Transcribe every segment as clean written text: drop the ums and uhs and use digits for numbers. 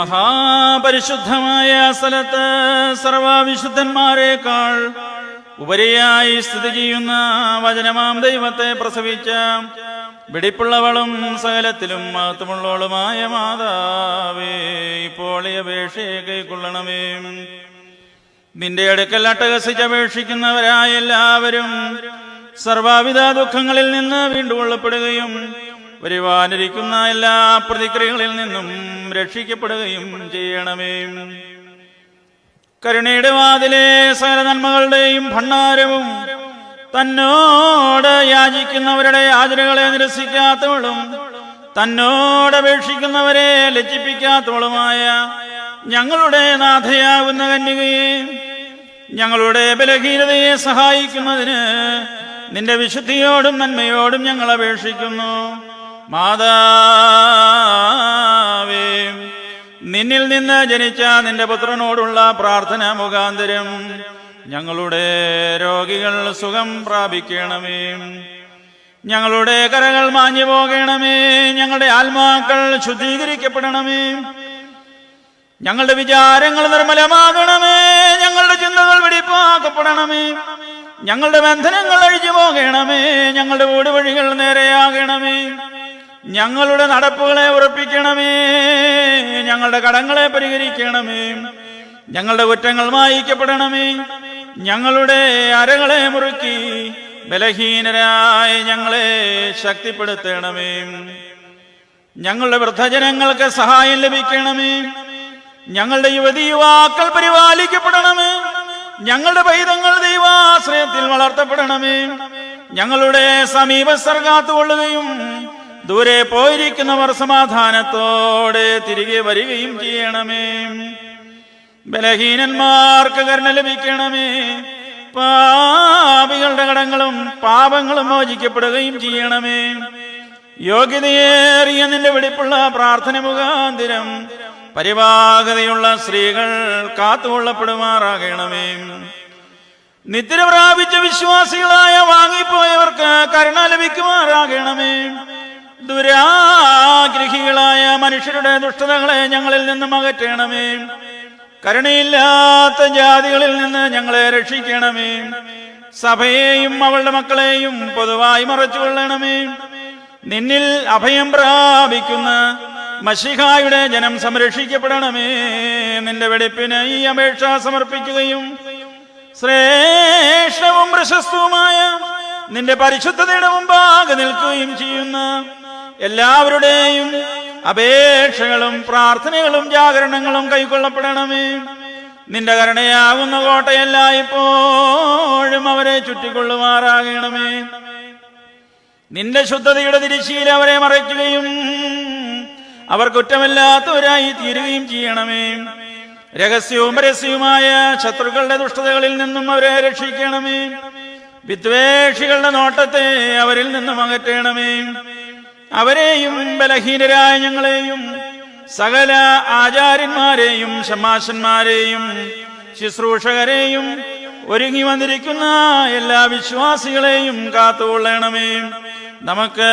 മഹാപരിശുദ്ധമായ സ്ഥലത്ത് സർവവിശുദ്ധന്മാരെക്കാൾ ഉപരിയായി സ്ഥിതി ചെയ്യുന്ന വചനമാം ദൈവത്തെ പ്രസവിച്ച വെടിപ്പുള്ളവളും സകലത്തിലും മഹത്വമുള്ളവളുമായ മാതാവേ, ഇപ്പോൾ ഈ അപേക്ഷയെ കൈക്കൊള്ളണമേ. നിന്റെ അടുക്കൽ അട്ടഹസിച്ചപേക്ഷിക്കുന്നവരായ എല്ലാവരും സർവ്വവിധ ദുഃഖങ്ങളിൽ നിന്ന് വീണ്ടുകൊള്ളപ്പെടുകയും വരുവാനിരിക്കുന്ന എല്ലാ പ്രതിക്രിയകളിൽ നിന്നും രക്ഷിക്കപ്പെടുകയും ചെയ്യണമേ. കരുണയുടെ വാതിലെ സകല നന്മകളുടെയും ഭണ്ഡാരവും തന്നോട് യാചിക്കുന്നവരുടെ യാചനകളെ നിരസിക്കാത്തവളും തന്നോട് അപേക്ഷിക്കുന്നവരെ ലജ്ജിപ്പിക്കാത്തവളുമായ ഞങ്ങളുടെ നാഥയാകുന്ന കന്യകയെ, ഞങ്ങളുടെ ബലഹീനതയെ സഹായിക്കുന്നതിന് നിന്റെ വിശുദ്ധിയോടും നന്മയോടും ഞങ്ങൾ അപേക്ഷിക്കുന്നു. മാതാവേ, നിന്നിൽ നിന്ന് ജനിച്ച നിന്റെ പുത്രനോടുള്ള പ്രാർത്ഥന മുഖാന്തരം ഞങ്ങളുടെ രോഗികൾ സുഖം പ്രാപിക്കണമേ. ഞങ്ങളുടെ കരകൾ മാഞ്ഞു പോകണമേ. ഞങ്ങളുടെ ആത്മാക്കൾ ശുദ്ധീകരിക്കപ്പെടണമേ. ഞങ്ങളുടെ വിചാരങ്ങൾ നിർമ്മലമാകണമേ. ഞങ്ങളുടെ ചിന്തകൾ വെടിപ്പാക്കപ്പെടണമേ. ഞങ്ങളുടെ ബന്ധനങ്ങൾ അഴിഞ്ഞു പോകണമേ. ഞങ്ങളുടെ വീടുവഴികൾ നേരെയാകണമേ. ഞങ്ങളുടെ നടപ്പുകളെ ഉറപ്പിക്കണമേ. ഞങ്ങളുടെ കടങ്ങളെ പരിഹരിക്കണമേ. ഞങ്ങളുടെ കുറ്റങ്ങൾ മായിക്കപ്പെടണമേ. ഞങ്ങളുടെ അരകളെ മുറുക്കി ബലഹീനരായ ഞങ്ങളെ ശക്തിപ്പെടുത്തണമേ. ഞങ്ങളുടെ വൃദ്ധജനങ്ങൾക്ക് സഹായം ലഭിക്കണമേ. ഞങ്ങളുടെ യുവതി യുവാക്കൾ പരിപാലിക്കപ്പെടണമേ. ഞങ്ങളുടെ പൈതങ്ങൾ ദൈവാശ്രയത്തിൽ വളർത്തപ്പെടണമേ. ഞങ്ങളുടെ സമീപസ്ഥർ കാത്തുകൊള്ളുകയും ദൂരെ പോയിരിക്കുന്നവർ സമാധാനത്തോടെ തിരികെ വരികയും ചെയ്യണമേ. ബലഹീനന്മാർക്ക് കരുണ ലഭിക്കണമേ. പാപികളുടെ കടങ്ങളും പാപങ്ങളും മോചിക്കപ്പെടുകയും ചെയ്യണമേ. യോഗ്യതയേറിയ നിന്റെ വെടിപ്പുള്ള പ്രാർത്ഥന മുഖാന്തരം പരിവാഹതയുള്ള സ്ത്രീകൾ കാത്തുകൊള്ളപ്പെടുമാറാകണമേ. നിദ്ര പ്രാപിച്ച വിശ്വാസികളായ വാങ്ങിപ്പോയവർക്ക് കരുണ ലഭിക്കുമാറാകണമേ. ദുരാഗ്രഹികളായ മനുഷ്യരുടെ ദുഷ്ടതകളെ ഞങ്ങളിൽ നിന്നും അകറ്റണമേ. കരുണയില്ലാത്ത ജാതികളിൽ നിന്ന് ഞങ്ങളെ രക്ഷിക്കണമേ. സഭയെയും അവളുടെ മക്കളെയും പൊതുവായി മറച്ചുകൊള്ളണമേ. നിന്നിൽ അഭയം പ്രാപിക്കുന്ന മശിഹായുടെ ജനം സംരക്ഷിക്കപ്പെടണമേ. നിന്റെ വെടിപ്പിന് ഈ അപേക്ഷ സമർപ്പിക്കുകയും ശ്രേഷ്ഠവും പ്രശസ്തവുമായ നിന്റെ പരിശുദ്ധതയുടെ മുമ്പാകെ നിൽക്കുകയും ചെയ്യുന്ന എല്ലാവരുടെയും അപേക്ഷകളും പ്രാർത്ഥനകളും ജാഗരണങ്ങളും കൈക്കൊള്ളപ്പെടണമേ. നിന്റെ കരുണയാകുന്ന കോട്ടയെല്ലാം ഇപ്പോഴും അവരെ ചുറ്റിക്കൊള്ളുമാറാകണമേ. നിന്റെ ശുദ്ധതയുടെ തിരിശീല അവരെ മറയ്ക്കുകയും അവർ കുറ്റമില്ലാത്തവരായി തീരുകയും ചെയ്യണമേ. രഹസ്യവും പരസ്യവുമായ ശത്രുക്കളുടെ ദുഷ്ടതകളിൽ നിന്നും അവരെ രക്ഷിക്കണമേ. വിദ്വേഷികളുടെ നോട്ടത്തെ അവരിൽ നിന്നും അകറ്റണമേ. അവരെയും ബലഹീനരായ ഞങ്ങളെയും സകല ആചാര്യന്മാരെയും ശമാശന്മാരെയും ശുശ്രൂഷകരെയും ഒരുങ്ങി വന്നിരിക്കുന്ന എല്ലാ വിശ്വാസികളെയും കാത്തുകൊള്ളണമേ. നമുക്ക്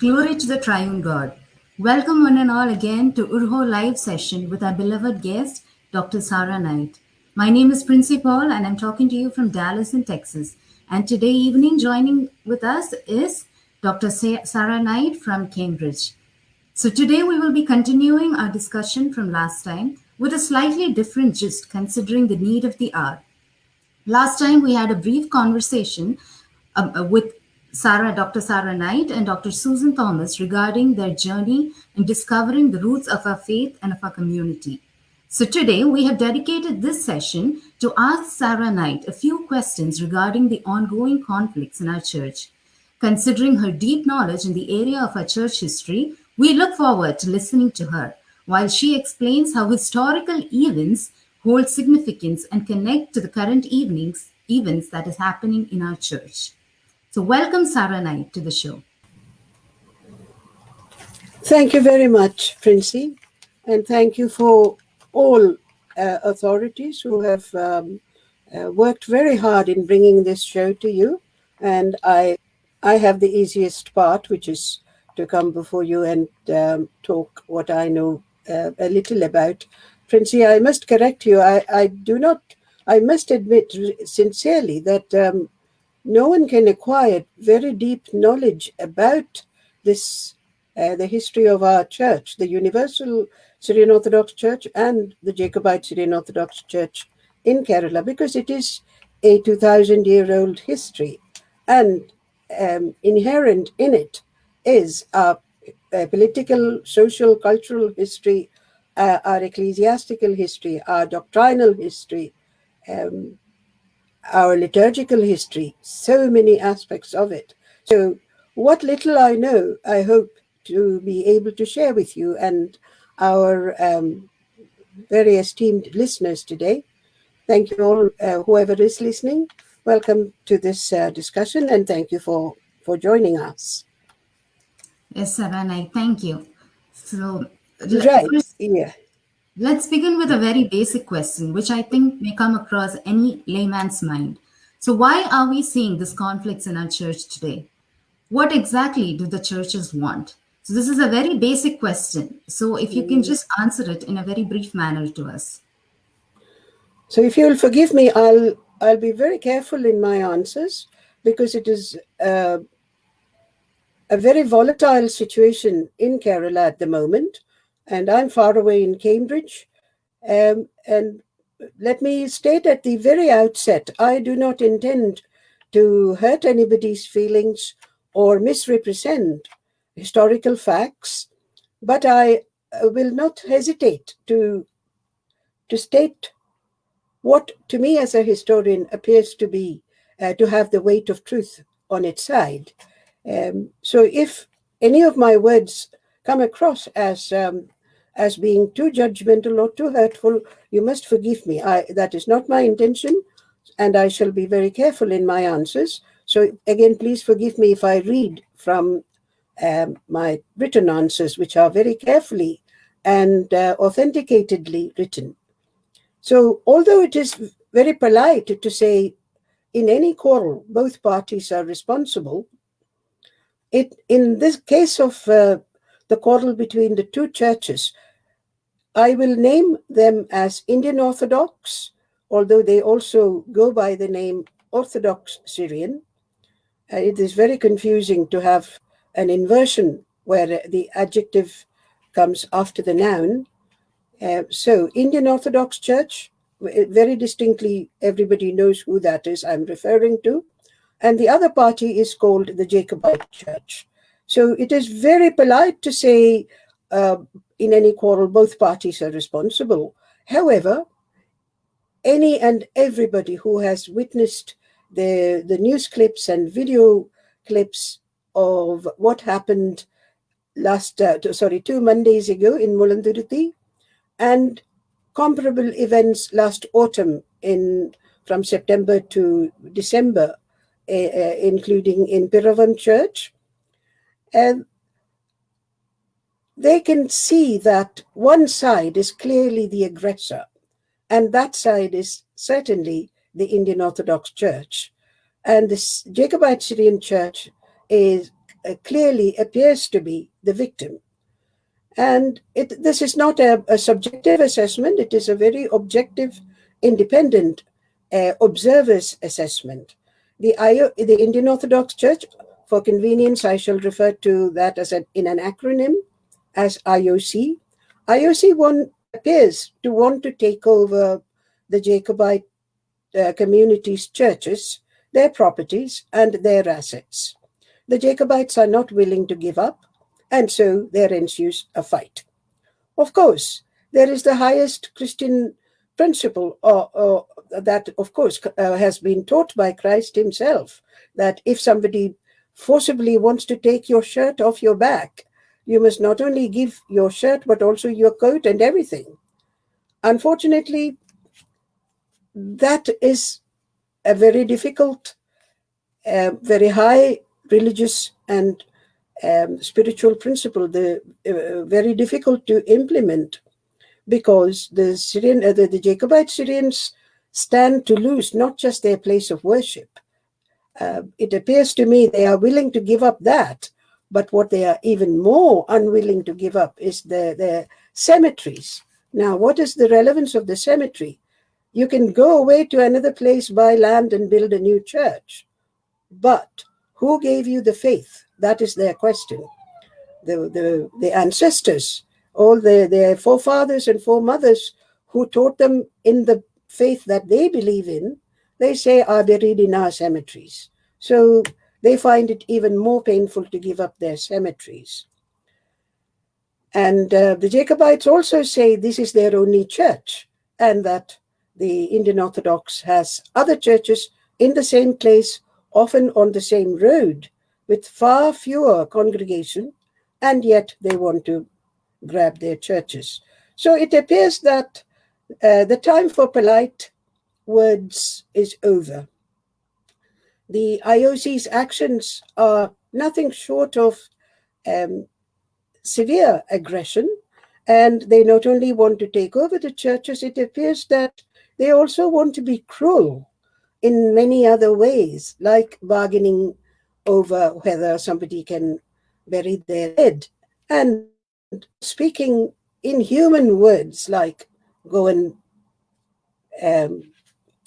Glory to the Triune God. Welcome one and all again to Urho live session with our beloved guest, Dr.Sarah Knight. My name is Princy Paul and I'm talking to you from Dallas in Texas. And today evening joining with us is Dr.Sarah Knight from Cambridge. So today we will be continuing our discussion from last time with a slightly different gist considering the need of the hour. Last time we had a brief conversation with Dr. Sarah Knight and Dr. Susan Thomas regarding their journey in discovering the roots of our faith and of our community. So today we have dedicated this session to ask Sarah Knight a few questions regarding the ongoing conflicts in our church. Considering her deep knowledge in the area of our church history, we look forward to listening to her while she explains how historical events hold significance and connect to the current events that is happening in our church. So welcome Sarah Knight to the show. Thank you very much, Princy, and thank you for all authorities who have worked very hard in bringing this show to you. And I have the easiest part, which is to come before you and talk what I know a little about. Princy, I must correct you. I must admit sincerely that no one can acquire very deep knowledge about this, the history of our church, the Universal Syrian Orthodox Church and the Jacobite Syrian Orthodox Church in Kerala, because it is a 2,000-year-old history, and inherent in it is our political, social, cultural history, our ecclesiastical history, our doctrinal history, our liturgical history, so many aspects of it. So what little I know, I hope to be able to share with you and our very esteemed listeners today. Thank you all, whoever is listening. Welcome to this discussion, and thank you for joining us. Yes, Sarah Knight, thank you. So right. Yeah. Let's begin with a very basic question, which I think may come across any layman's mind. So why are we seeing these conflicts in our church today? What exactly do the churches want? So this is a very basic question. So if you can just answer it in a very brief manner to us. So if you'll forgive me, I'll be very careful in my answers, because it is a very volatile situation in Kerala at the moment, and I'm far away in Cambridge. And let me state at the very outset, I do not intend to hurt anybody's feelings or misrepresent historical facts, but I will not hesitate to state what to me as a historian appears to be to have the weight of truth on its side. So if any of my words come across as being too judgmental or too hurtful, you must forgive me. That is not my intention, and I shall be very careful in my answers. So again, please forgive me if I read from my written answers, which are very carefully and authenticatedly written. So although it is very polite to say in any quarrel, both parties are responsible, in this case of the quarrel between the two churches, I will name them as Indian Orthodox, although they also go by the name Orthodox Syrian. It is very confusing to have an inversion where the adjective comes after the noun. So Indian Orthodox Church, very distinctly, everybody knows who that is I'm referring to. And the other party is called the Jacobite Church. So it is very polite to say in any quarrel, both parties are responsible. However, any and everybody who has witnessed the news clips and video clips of what happened 2 Mondays ago in Mulanthuruthy, and comparable events last autumn from September to December, including in Piravan Church, they can see that one side is clearly the aggressor, and that side is certainly the Indian Orthodox Church. And this Jacobite Syrian Church clearly appears to be the victim. And this is not a subjective assessment. It is a very objective, independent observer's assessment. The Indian Orthodox Church, for convenience, I shall refer to that as in an acronym as IOC. IOC appears to want to take over the Jacobite community's churches, their properties, and their assets. The Jacobites are not willing to give up, and so there ensues a fight. Of course, there is the highest Christian principle that, of course, has been taught by Christ himself, that if somebody forcibly wants to take your shirt off your back, you must not only give your shirt, but also your coat and everything. Unfortunately, that is a very difficult, very high religious and spiritual principle, very difficult to implement, because the Jacobite Syrians stand to lose not just their place of worship. It appears to me they are willing to give up that, but what they are even more unwilling to give up is their cemeteries. Now, what is the relevance of the cemetery? You can go away to another place, buy land, and build a new church. But who gave you the faith? That is their question. The ancestors, all their forefathers and foremothers who taught them in the faith that they believe in, they say are buried in our cemeteries. So they find it even more painful to give up their cemeteries. And the Jacobites also say this is their only church, and that the Indian Orthodox has other churches in the same place, often on the same road, with far fewer congregation, and yet they want to grab their churches. So it appears that the time for polite words is over. The IOC's actions are nothing short of severe aggression, and they not only want to take over the churches, it appears that they also want to be cruel in many other ways, like bargaining over whether somebody can bury their dead, and speaking inhuman words like go and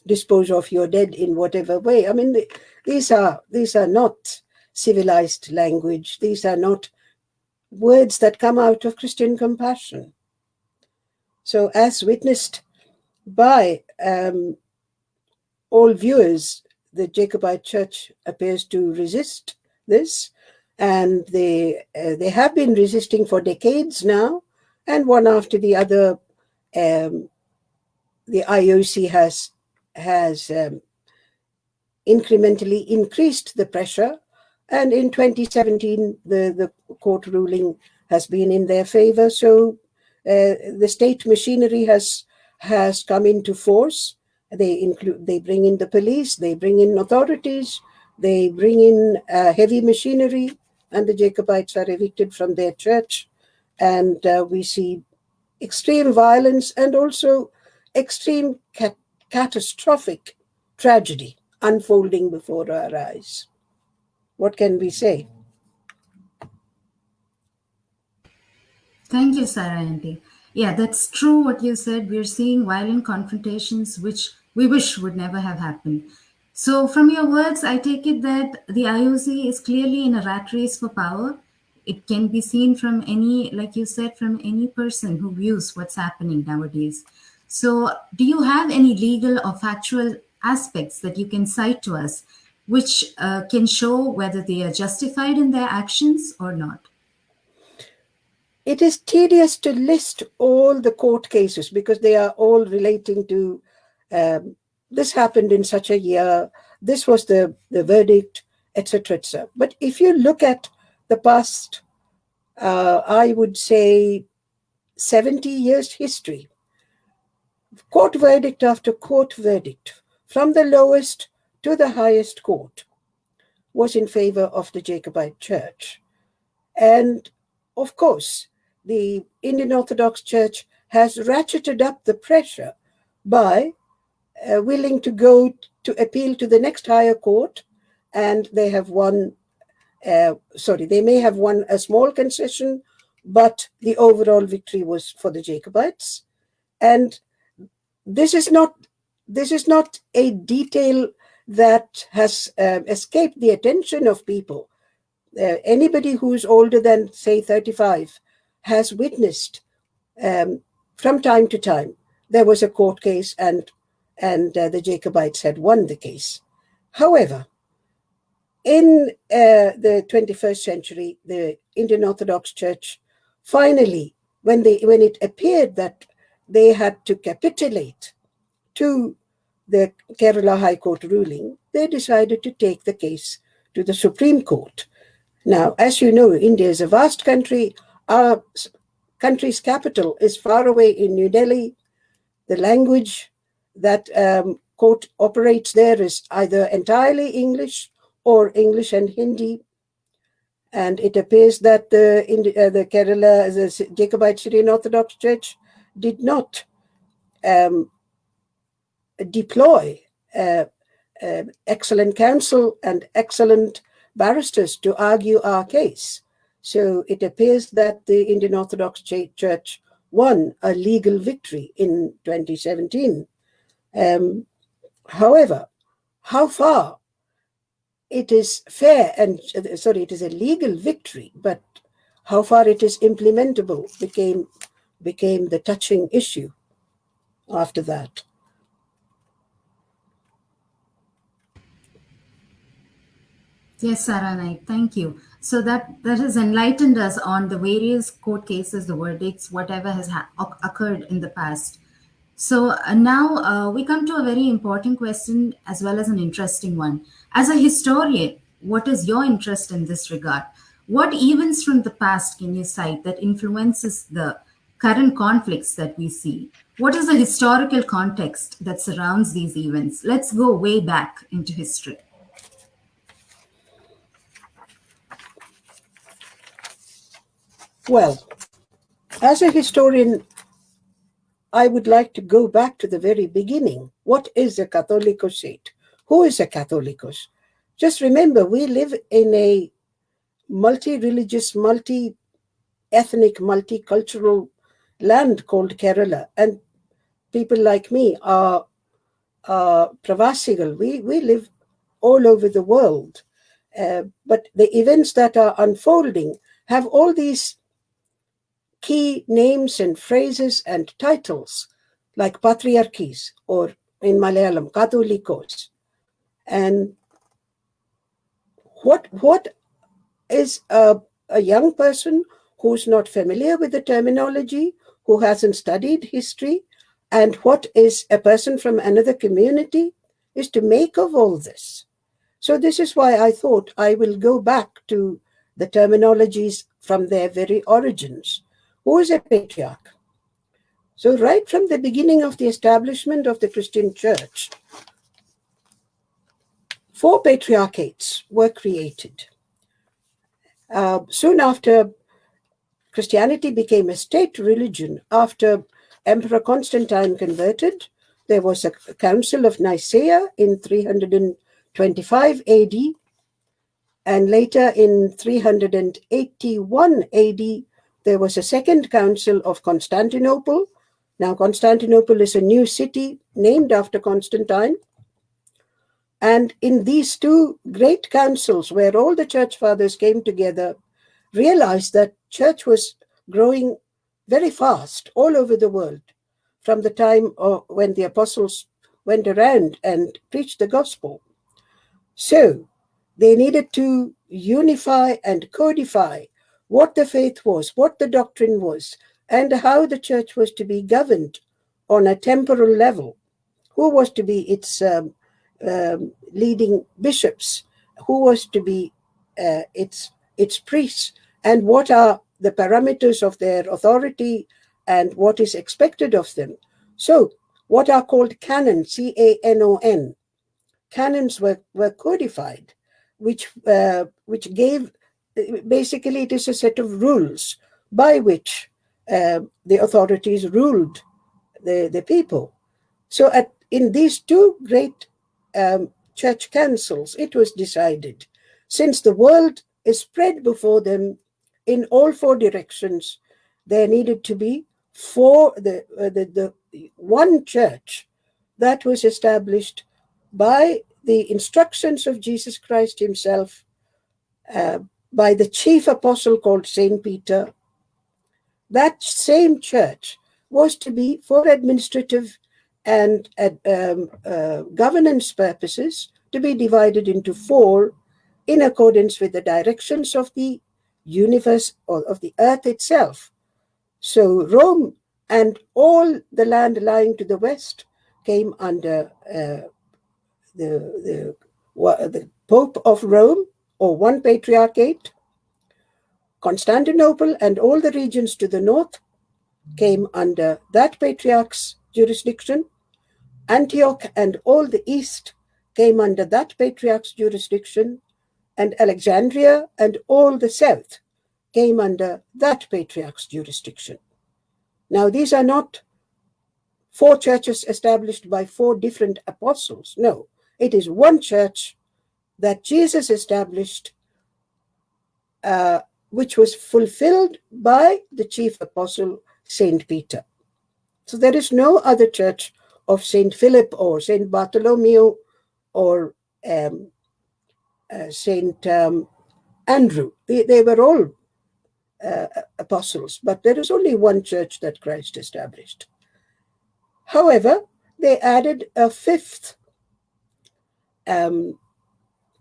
dispose of your dead in whatever way. I mean, these are not civilized language. These are not words that come out of Christian compassion. So as witnessed by all viewers, the Jacobite Church appears to resist this, and they have been resisting for decades now, and one after the other, the IOC has incrementally increased the pressure, and in 2017 the court ruling has been in their favor. So the state machinery has come into force. They bring in the police, they bring in authorities, they bring in heavy machinery, and the Jacobites are evicted from their church. And we see extreme violence and also extreme catastrophic tragedy unfolding before our eyes. What can we say? Thank you, Sarah Auntie. Yeah, that's true what you said. We're seeing violent confrontations which we wish would never have happened. So, from your words, I take it that the IOC is clearly in a rat race for power. It can be seen from any, like you said, from any person who views what's happening nowadays. So, do you have any legal or factual aspects that you can cite to us which can show whether they are justified in their actions or not? It is tedious to list all the court cases because they are all relating to this happened in such a year, this was the verdict, etc., etc. But if you look at the past, I would say 70 years history, court verdict after court verdict, from the lowest to the highest court, was in favor of the Jacobite Church. And of course, the Indian Orthodox Church has ratcheted up the pressure by willing to go to appeal to the next higher court, and they have won, they may have won a small concession, but the overall victory was for the Jacobites. And this is not a detail that has escaped the attention of people. Anybody who's older than, say, 35 has witnessed from time to time, there was a court case and the Jacobites had won the case. However, in the 21st century, the Indian Orthodox Church finally, when it appeared that they had to capitulate to the Kerala High Court ruling, they decided to take the case to the Supreme Court. Now, as you know, India is a vast country. Our country's capital is far away in New Delhi. The language that court operates there is either entirely English or English and Hindi. And it appears that the Kerala, the Jacobite Syrian Orthodox Church, did not deploy excellent counsel and excellent barristers to argue our case. So it appears that the Indian Orthodox Church won a legal victory in 2017. However, how far it is fair and, it is a legal victory, but how far it is implementable became the touching issue after that. Yes, Sarah Knight, thank you. So that has enlightened us on the various court cases, the verdicts, whatever has occurred in the past. So now we come to a very important question as well as an interesting one. As a historian, what is your interest in this regard? What events from the past can you cite that influences the current conflicts that we see? What is the historical context that surrounds these events? Let's go way back into history. Well, as a historian, I would like to go back to the very beginning. What is a Catholicosate? Who is a Catholicos? Just remember, we live in a multi-religious, multi-ethnic, multicultural land called Kerala. And people like me are pravasigal. We live all over the world. But the events that are unfolding have all these key names and phrases and titles like patriarchies, or in Malayalam, Catholicos. And what is a young person who's not familiar with the terminology, who hasn't studied history, and what is a person from another community is to make of all this. So this is why I thought I will go back to the terminologies from their very origins. Who is a patriarch? So right from the beginning of the establishment of the Christian Church, 4 patriarchates were created. Soon after Christianity became a state religion, after Emperor Constantine converted, there was a Council of Nicaea in 325 AD, and later in 381 AD, there was a second council of Constantinople. Now, Constantinople is a new city named after Constantine. And in these 2 great councils, where all the church fathers came together, realized that church was growing very fast all over the world from the time when the apostles went around and preached the gospel. So they needed to unify and codify what the faith was, what the doctrine was, and how the church was to be governed on a temporal level, who was to be its leading bishops, who was to be its priests, and what are the parameters of their authority and what is expected of them. So what are called canons, C-A-N-O-N, canons were codified, which gave, basically it is a set of rules by which the authorities ruled the people. So in these 2 great church councils, it was decided, since the world is spread before them in all 4 directions, there needed to be the one church that was established by the instructions of Jesus Christ himself, by the chief apostle called Saint Peter. That same church was to be, for administrative and governance purposes, to be divided into 4 in accordance with the directions of the universe or of the earth itself. So Rome and all the land lying to the west came under the Pope of Rome, or one patriarchate. Constantinople and all the regions to the north came under that patriarch's jurisdiction. Antioch and all the east came under that patriarch's jurisdiction, and Alexandria and all the south came under that patriarch's jurisdiction. Now, these are not 4 churches established by 4 different apostles. No, it is one church that Jesus established, which was fulfilled by the chief apostle, Saint Peter. So there is no other church of Saint Philip or Saint Bartholomew or Saint Andrew. They were all apostles, but there is only one church that Christ established. However, they added a 5th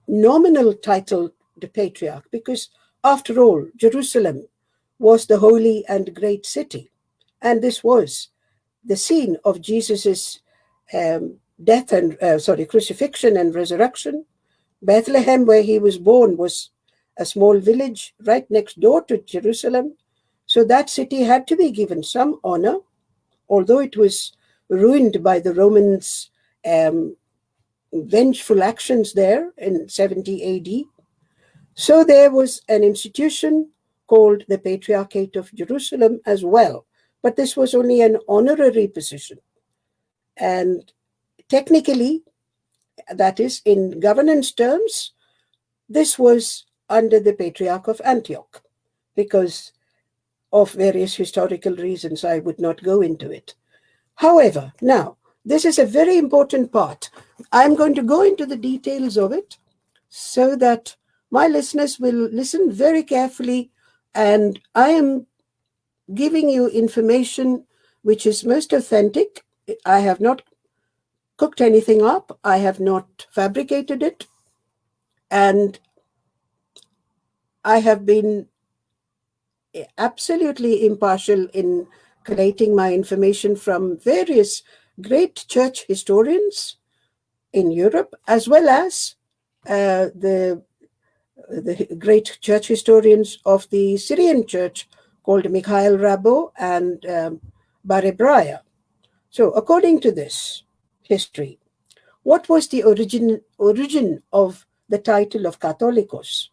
nominal title, the Patriarch, because after all, Jerusalem was the holy and great city, and this was the scene of Jesus's death and crucifixion and resurrection. Bethlehem, where he was born, was a small village right next door to Jerusalem. So that city had to be given some honor, although it was ruined by the Romans' vengeful actions there in 70 AD. So there was an institution called the Patriarchate of Jerusalem as well. But this was only an honorary position. And technically, that is, in governance terms, this was under the Patriarch of Antioch, because of various historical reasons. I would not go into it. However, now, this is a very important part. I'm going to go into the details of it so that my listeners will listen very carefully, and I am giving you information which is most authentic. I have not cooked anything up. I have not fabricated it. And I have been absolutely impartial in collating my information from various great church historians in Europe, as well as the great church historians of the Syrian church called Mikhail Rabo and Barebraya. So according to this history, what was the origin of the title of Catholicos?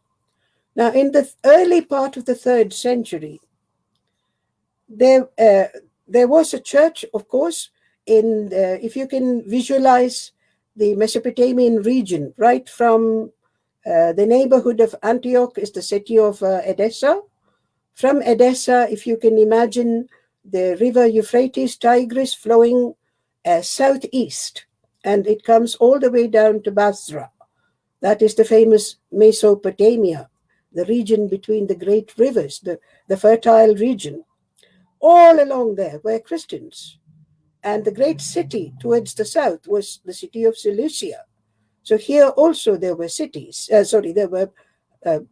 Now, in the early part of the 3rd century, there was a church, of course, in if you can visualize the Mesopotamian region, right from the neighborhood of Antioch is the city of Edessa. From Edessa, if you can imagine the river Euphrates, Tigris flowing southeast, and it comes all the way down to Basra. That is the famous Mesopotamia, the region between the great rivers, the fertile region. All along there were Christians. And the great city towards the south was the city of Seleucia. So here also there were there were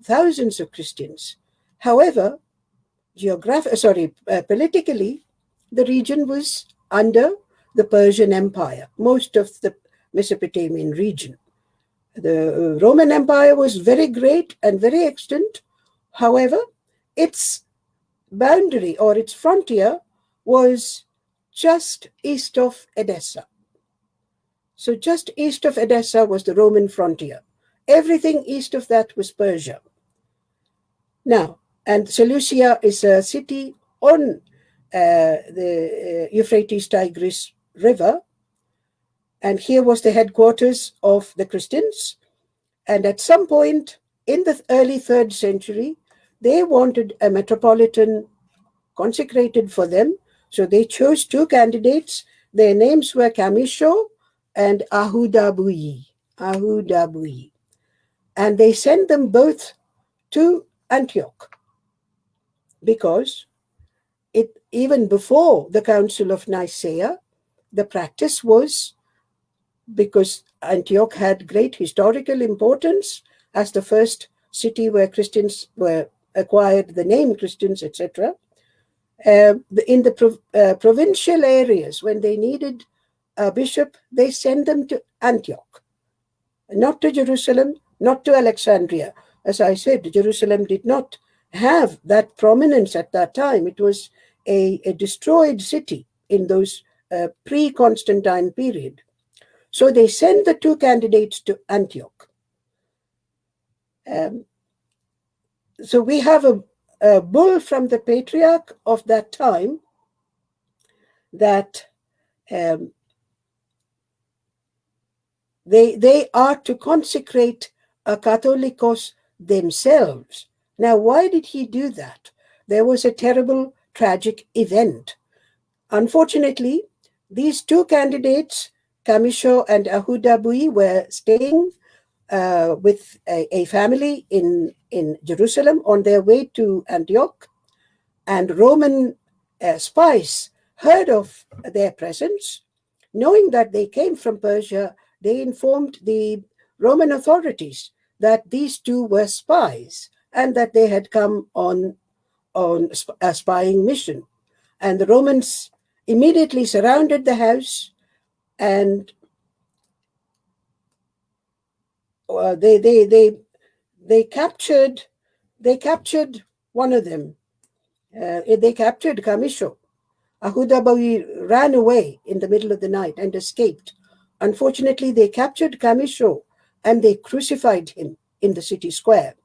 thousands of Christians. However, politically, the region was under the Persian Empire, most of the Mesopotamian region. The Roman Empire was very great and very extant. However, its boundary or its frontier was just east of Edessa. So just east of Edessa was the Roman frontier. Everything east of that was Persia. Now, and Seleucia is a city on the Euphrates-Tigris River. And here was the headquarters of the Christians. And at some point in the early 3rd century, they wanted a metropolitan consecrated for them. So they chose 2 candidates. Their names were Camisho and Ahudabuyi. And they sent them both to Antioch, because even before the Council of Nicaea, the practice was, because Antioch had great historical importance as the first city where Christians were acquired the name Christians, etc. In the provincial areas, when they needed a bishop, they sent them to Antioch, not to Jerusalem, not to Alexandria. As I said, Jerusalem did not have that prominence at that time. It was a destroyed city in those pre-Constantine period. So they sent the two candidates to Antioch. So we have a bull from the Patriarch of that time that they are to consecrate a Catholicos themselves. Now, why did he do that? There was a terrible, tragic event. Unfortunately, these two candidates, Camisho and Ahudabui, were staying with a family in Jerusalem on their way to Antioch, and Roman spies heard of their presence. Knowing that they came from Persia, they informed the Roman authorities that these two were spies and that they had come on a spying mission. And the Romans immediately surrounded the house, and they captured one of them. They captured Camisho. Ahudabawi ran away in the middle of the night and escaped. Unfortunately, they captured Camisho and they crucified him in the city square.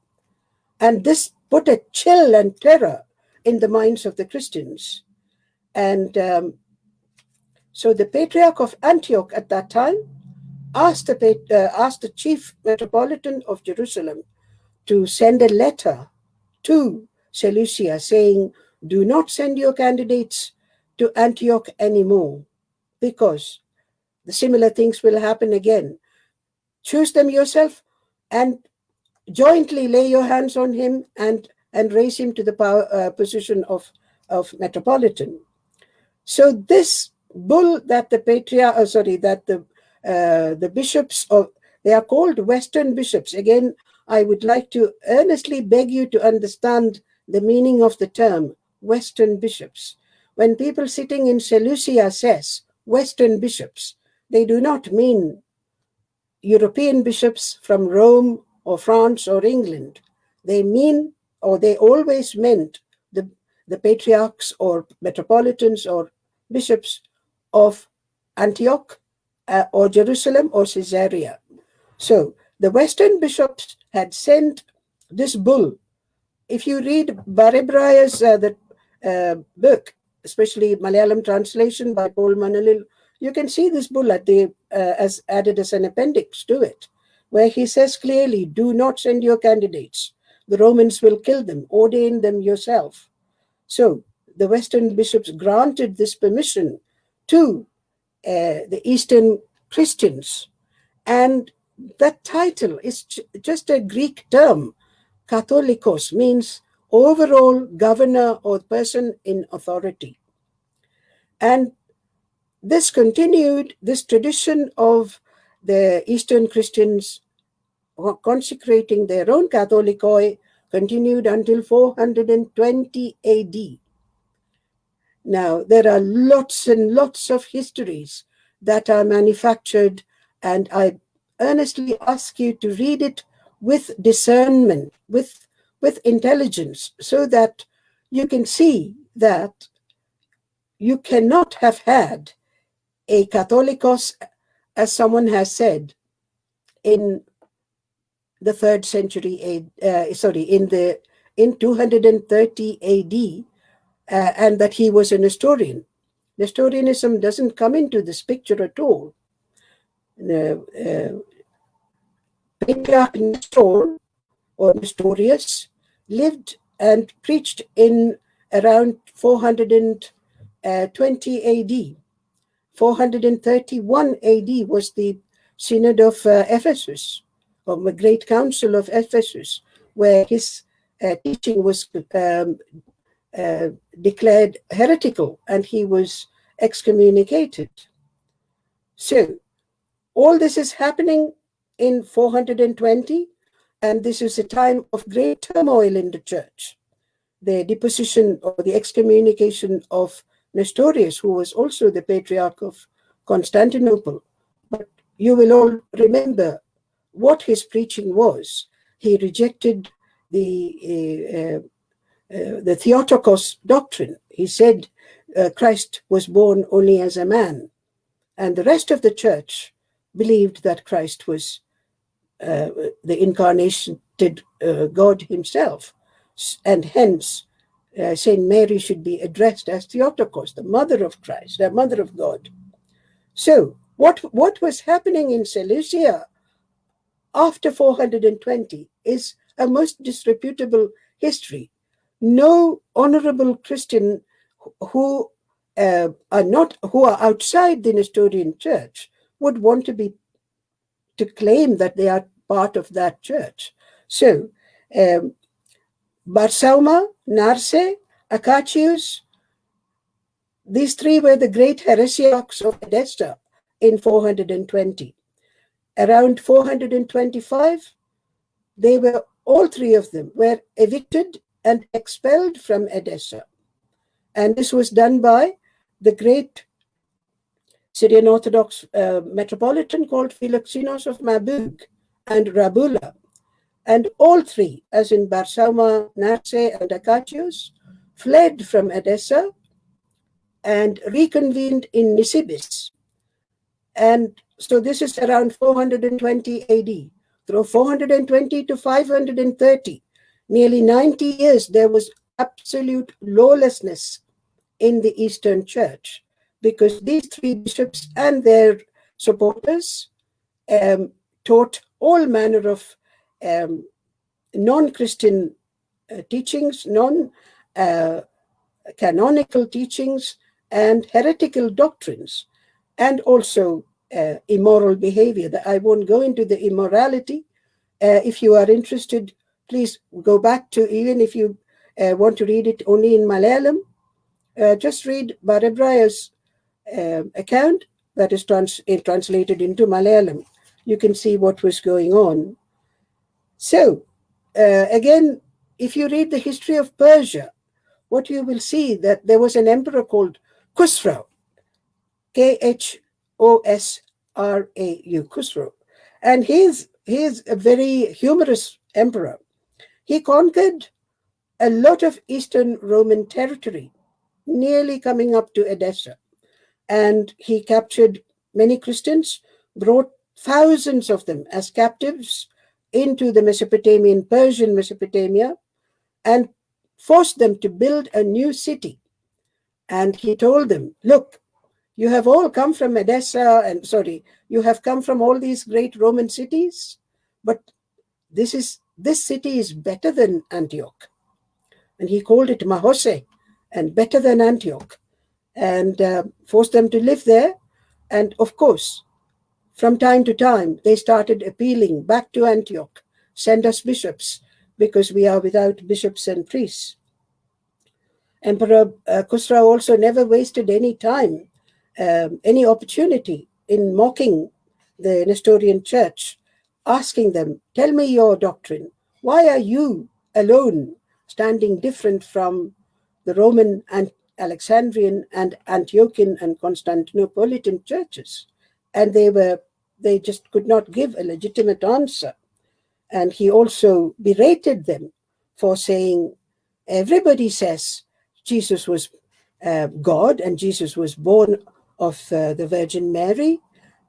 And this put a chill and terror in the minds of the Christians. And so the Patriarch of Antioch at that time asked the chief metropolitan of Jerusalem to send a letter to Seleucia saying, do not send your candidates to Antioch anymore, because the similar things will happen again. Choose them yourself and jointly lay your hands on him and raise him to the position of metropolitan. So this bull that the the bishops of, they are called Western bishops. Again, I would like to earnestly beg you to understand the meaning of the term Western bishops. When people sitting in Seleucia says Western bishops, they do not mean European bishops from Rome or France or England. They mean, or they always meant, the patriarchs or metropolitans or bishops of Antioch or Jerusalem or Caesarea. So the Western bishops had sent this bull. If you read Baribraya's book, especially Malayalam translation by Paul Manalil, you can see this bull as added as an appendix to it, where he says clearly, do not send your candidates. The Romans will kill them. Ordain them yourself. So the Western bishops granted this permission to the Eastern Christians. And that title is just a Greek term. Catholicos means overall governor or person in authority. And this continued, this tradition of the Eastern Christians consecrating their own Catholicoi continued until 420 AD. Now, there are lots and lots of histories that are manufactured, and I earnestly ask you to read it with discernment, with intelligence, so that you can see that you cannot have had a Catholicos, as someone has said, in the 3rd century, in 230 AD, and that he was a Nestorian. Nestorianism doesn't come into this picture at all. Patriarch Nestor, or Nestorius, lived and preached in around 420 AD. 431 AD was the Synod of Ephesus, or the Great Council of Ephesus, where his teaching was declared heretical, and he was excommunicated. So all this is happening in 420, and this is a time of great turmoil in the church. The deposition or the excommunication of Nestorius, who was also the Patriarch of Constantinople. But you will all remember what his preaching was. He rejected the Theotokos doctrine. He said Christ was born only as a man, and the rest of the church believed that Christ was the incarnated God himself, and hence Saint Mary should be addressed as Theotokos, the mother of Christ, the mother of God. So what was happening in Seleucia after 420 is a most disreputable history. No honorable Christian who are outside the Nestorian church would want to claim that they are part of that church. So Barsauma, Narse, Acacius, these three were the great heresiarchs of Edessa in 420. Around 425, all three of them were evicted and expelled from Edessa. And this was done by the great Syrian Orthodox metropolitan called Philoxenos of Mabug and Rabula. And all three, as in Barsauma, Narse, and Acacius, fled from Edessa and reconvened in Nisibis. And so this is around 420 AD. From 420 to 530, nearly 90 years, there was absolute lawlessness in the Eastern Church, because these three bishops and their supporters taught all manner of non-Christian teachings, non-canonical teachings, and heretical doctrines, and also immoral behavior. I won't go into the immorality. If you are interested, please go back to, even if you want to read it only in Malayalam, just read Bharadbraya's account that is translated into Malayalam. You can see what was going on. So, again, if you read the history of Persia, what you will see that there was an emperor called Khusrau, Khosrau, Khusrau, and he's a very humorous emperor. He conquered a lot of Eastern Roman territory, nearly coming up to Edessa, and he captured many Christians, brought thousands of them as captives into the Persian Mesopotamia, and forced them to build a new city. And he told them, look, you have all come from you have come from all these great Roman cities, but this city is better than Antioch. And he called it Mahose, and better than Antioch, and forced them to live there. And of course, from time to time, they started appealing back to Antioch, send us bishops, because we are without bishops and priests. Emperor Khusrau also never wasted any time, any opportunity in mocking the Nestorian church, asking them, tell me your doctrine. Why are you alone standing different from the Roman and Alexandrian and Antiochian and Constantinopolitan churches? And they just could not give a legitimate answer. And he also berated them for saying, everybody says Jesus was God, and Jesus was born of the Virgin Mary.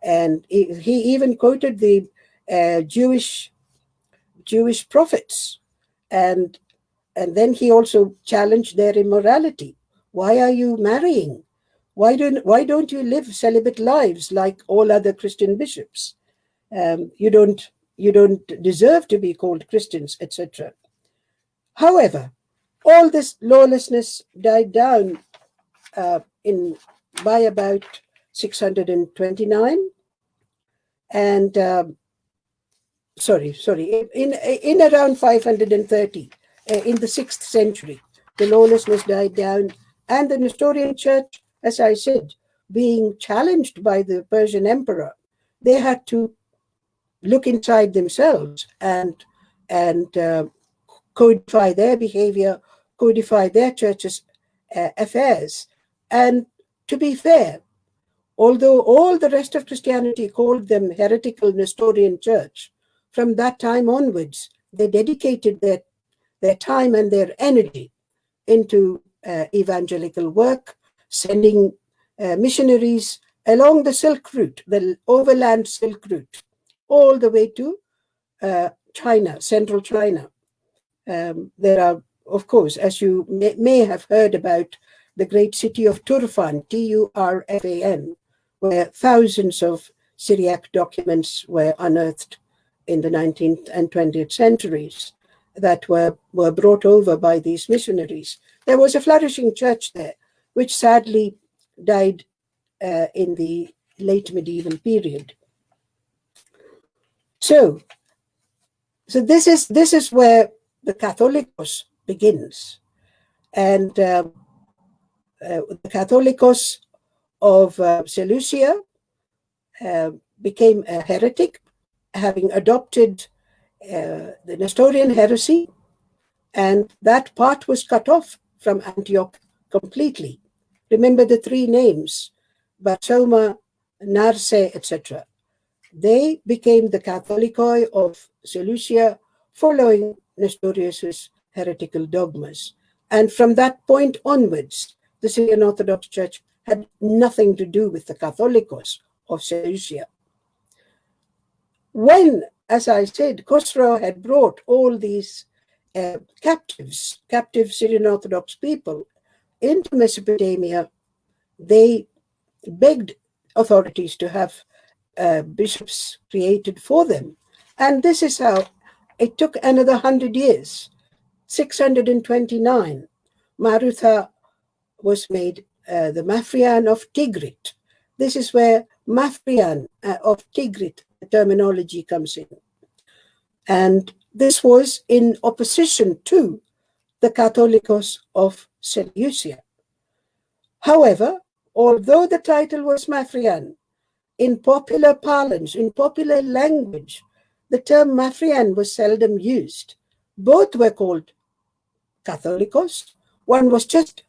And he even quoted the Jewish prophets. And then he also challenged their immorality. Why are you marrying? Why don't you live celibate lives like all other Christian bishops? You don't deserve to be called Christians, etc. However, all this lawlessness died down by about 629, and in around 530, in the 6th century. the lawlessness died down, and the Nestorian church, as I said, being challenged by the Persian emperor, they had to look inside themselves and codify their behavior, codify their church's affairs. And to be fair, although all the rest of Christianity called them heretical Nestorian church, from that time onwards, they dedicated their time and their energy into evangelical work, sending missionaries along the Silk Route, the overland Silk Route, all the way to China, central China. There are, of course, as you may have heard about, the great city of Turfan, Turfan, where thousands of Syriac documents were unearthed in the 19th and 20th centuries that were brought over by these missionaries. There was a flourishing church there, which sadly died in the late medieval period. So this is where the Catholicos begins, and the Catholicos of Seleucia became a heretic, having adopted the Nestorian heresy, and that part was cut off from Antioch completely. Remember the three names, Basoma, Narse, etc. They became the Catholicoi of Seleucia, following Nestorius's heretical dogmas. And from that point onwards, the Syrian Orthodox Church had nothing to do with the Catholicos of Seleucia. When, as I said, Khosrow had brought all these captive Syrian Orthodox people into Mesopotamia, they begged authorities to have bishops created for them. And this is how it took another 100 years. 629, Marutha was made the Mafrian of Tigrit. This is where Mafrian of Tigrit terminology comes in. And this was in opposition to the Catholicos of Seleucia. However, although the title was Mafrian, in popular parlance, in popular language, the term Mafrian was seldom used. Both were called Catholicos. One was just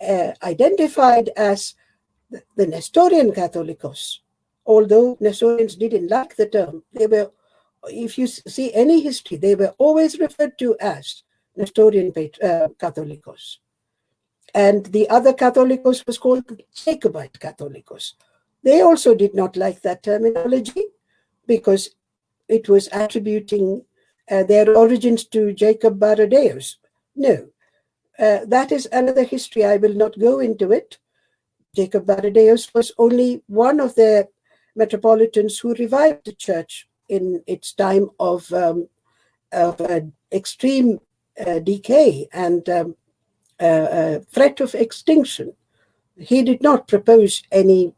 identified as the Nestorian Catholicos, although Nestorians didn't like the term. They were, if you see any history, they were always referred to as Nestorian Catholicos. And the other Catholicos was called Jacobite Catholicos. They also did not like that terminology because it was attributing their origins to Jacob Baradaeus. No, that is another history. I will not go into it. Jacob Baradaeus was only one of the metropolitans who revived the church in its time of extreme decay and threat of extinction. He did not propose any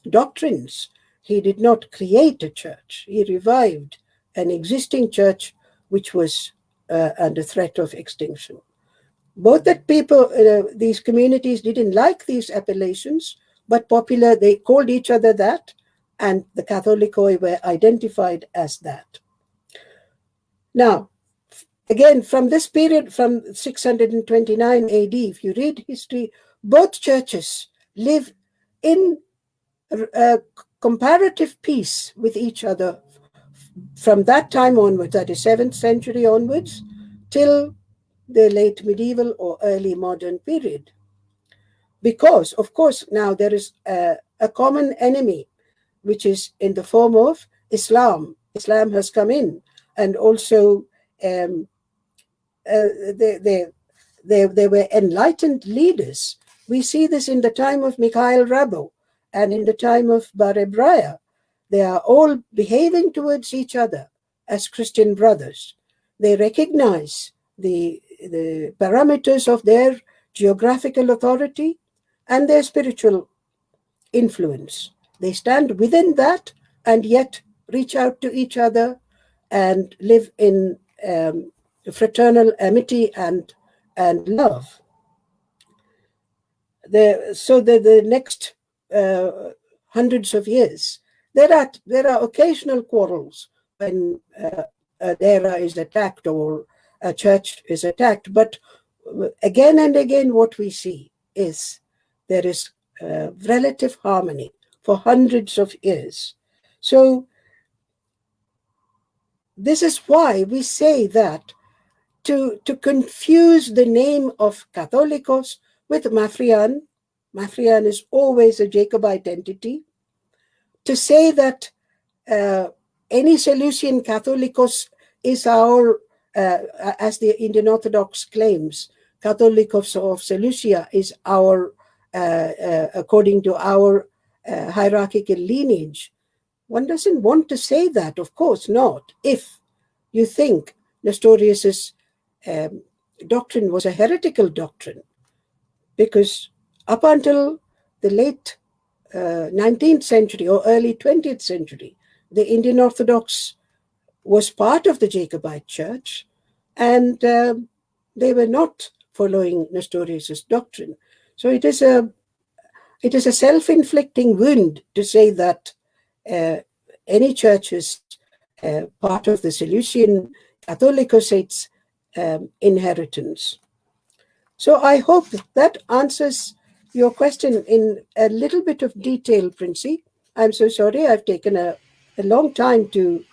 doctrines. He did not create a church. He revived an existing church which was under threat of extinction. Both that people, these communities didn't like these appellations, but popular, they called each other that, and the Catholicoi were identified as that. Now, again, from this period, from 629 AD, if you read history, both churches live in comparative peace with each other from that time onwards, that is 7th century onwards, till the late medieval or early modern period. Because, of course, now there is a common enemy, which is in the form of Islam. Islam has come in, and also there were enlightened leaders. We see this in the time of Mikhail Rabo and in the time of Barebraya. They are all behaving towards each other as Christian brothers. They recognize the parameters of their geographical authority and their spiritual influence. They stand within that and yet reach out to each other and live in fraternal amity and love. the next hundreds of years, there are occasional quarrels when an era is attacked or a church is attacked, but again and again what we see is there is relative harmony for hundreds of years. So this is why we say that to confuse the name of Catholicos with Maphrian is always a Jacobite entity. To say that any Seleucian Catholicos is our, as the Indian Orthodox claims, Catholicos of Seleucia is our, according to our hierarchical lineage. One doesn't want to say that, of course not, if you think Nestorius's doctrine was a heretical doctrine, because up until the late 19th century or early 20th century, the Indian Orthodox was part of the Jacobite Church, and they were not following Nestorius's doctrine. So it is a self-inflicting wound to say that any church is part of the Seleucian Catholicos' inheritance. So I hope that answers your question in a little bit of detail, Princey. I'm so sorry I've taken a long time to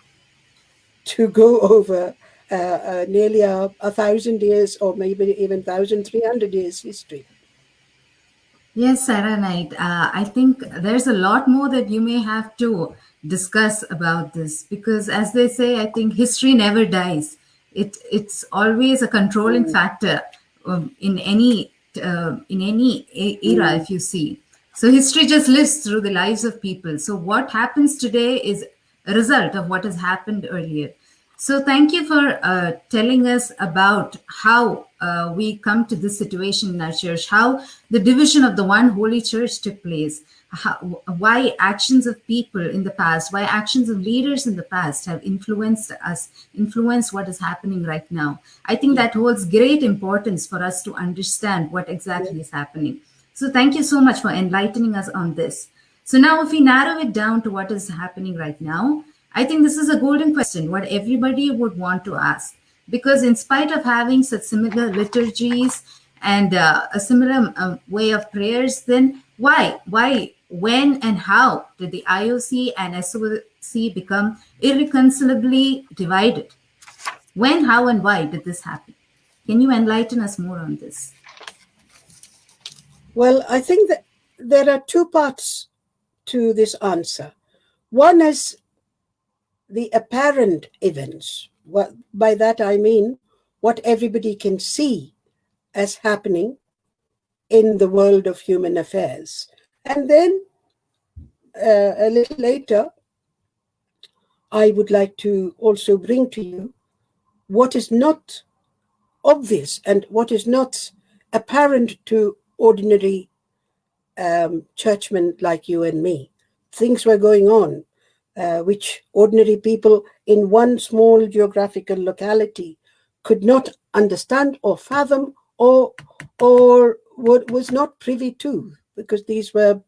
go over nearly 1,000 years or maybe even 1,300 years history. Yes, Sarah Knight. I think there's a lot more that you may have to discuss about this because, as they say, I think history never dies. It's always a controlling factor in any era, if you see. So history just lives through the lives of people. So what happens today is a result of what has happened earlier. So thank you for telling us about how we come to this situation in our church, how the division of the one holy church took place, why actions of people in the past, why actions of leaders in the past have influenced us, influenced what is happening right now. I think that holds great importance for us to understand what exactly is happening. So thank you so much for enlightening us on this. So now if we narrow it down to what is happening right now, I think this is a golden question, what everybody would want to ask. Because in spite of having such similar liturgies and a similar way of prayers, then why, when, and how did the IOC and SOC become irreconcilably divided? When, how, and why did this happen? Can you enlighten us more on this? Well, I think that there are two parts to this answer. One is the apparent events. By that I mean what everybody can see as happening in the world of human affairs. And then a little later, I would like to also bring to you what is not obvious and what is not apparent to ordinary churchmen like you and me. Things were going on which ordinary people in one small geographical locality could not understand or fathom or was not privy to, because these were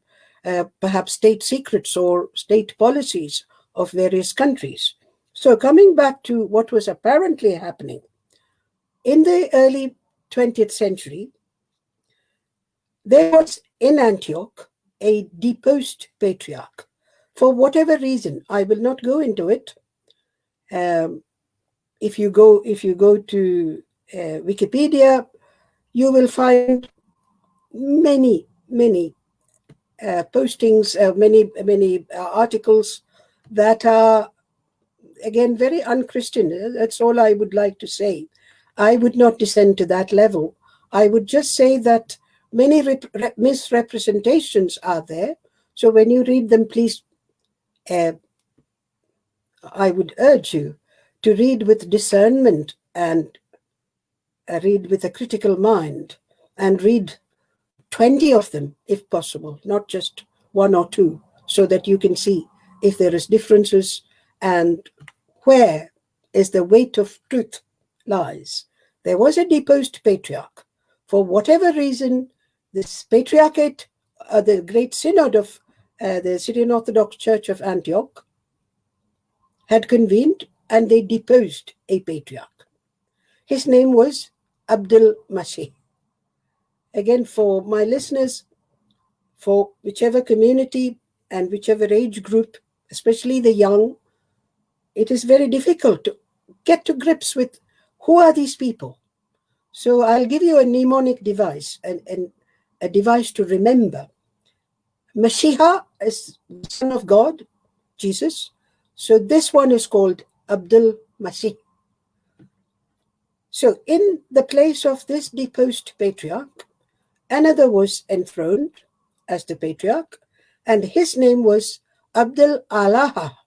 perhaps state secrets or state policies of various countries. So coming back to what was apparently happening, in the early 20th century, there was in Antioch a deposed patriarch. For whatever reason, I will not go into it. If you go to Wikipedia, you will find many postings, many articles that are again very unchristian. That's all I would like to say. I would not descend to that level. I would just say that many misrepresentations are there. So when you read them, please, I would urge you to read with discernment and read with a critical mind and read 20 of them if possible, not just one or two, so that you can see if there is differences and where is the weight of truth lies. There was a deposed patriarch. For whatever reason, this Patriarchate, the Great Synod of the Syrian Orthodox Church of Antioch, had convened, and they deposed a patriarch. His name was Abdul Masih. Again, for my listeners, for whichever community and whichever age group, especially the young, it is very difficult to get to grips with who are these people. So I'll give you a mnemonic device and a device to remember. Mashiach is the Son of God, Jesus. So this one is called Abdul Masih. So in the place of this deposed patriarch, another was enthroned as the patriarch, and his name was Abdul Allah.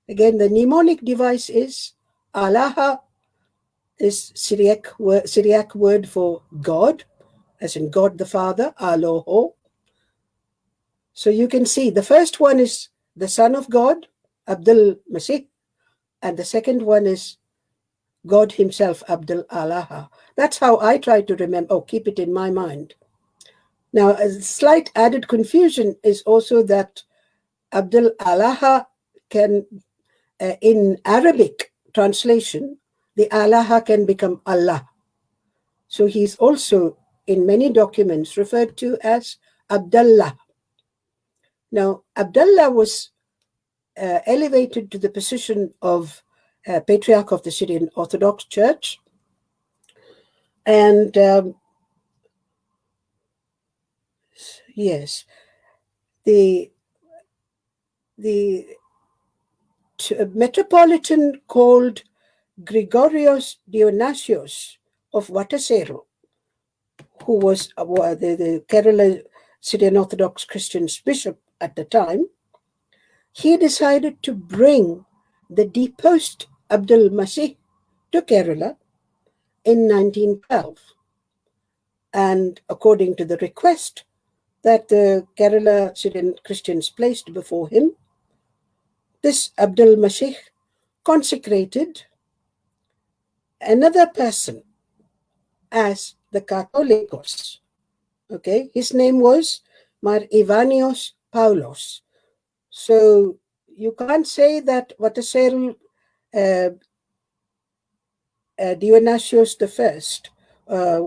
Again, the mnemonic device is Allah is Syriac word for God, as in God the Father, Aloho. So you can see the first one is the Son of God, Abdul Masih, and the second one is God himself, Abdul Allah. That's how I try to remember, keep it in my mind. Now, a slight added confusion is also that Abdul Allah can, in Arabic translation, the Allah can become Allah. So he's also, in many documents, referred to as Abdullah. Now, Abdullah was elevated to the position of Patriarch of the Syrian Orthodox Church. And yes, the metropolitan called Gregorios Dionysios of Watasero, who was the Kerala Syrian Orthodox Christians bishop at the time, he decided to bring the deposed Abdul Masih to Kerala in 1912. And according to the request that the Kerala Syrian Christians placed before him, this Abdul Masih consecrated another person as the Catholicos. Okay, his name was Mar Ivanios Paulos. So you can't say that Vatasserul Dionysios I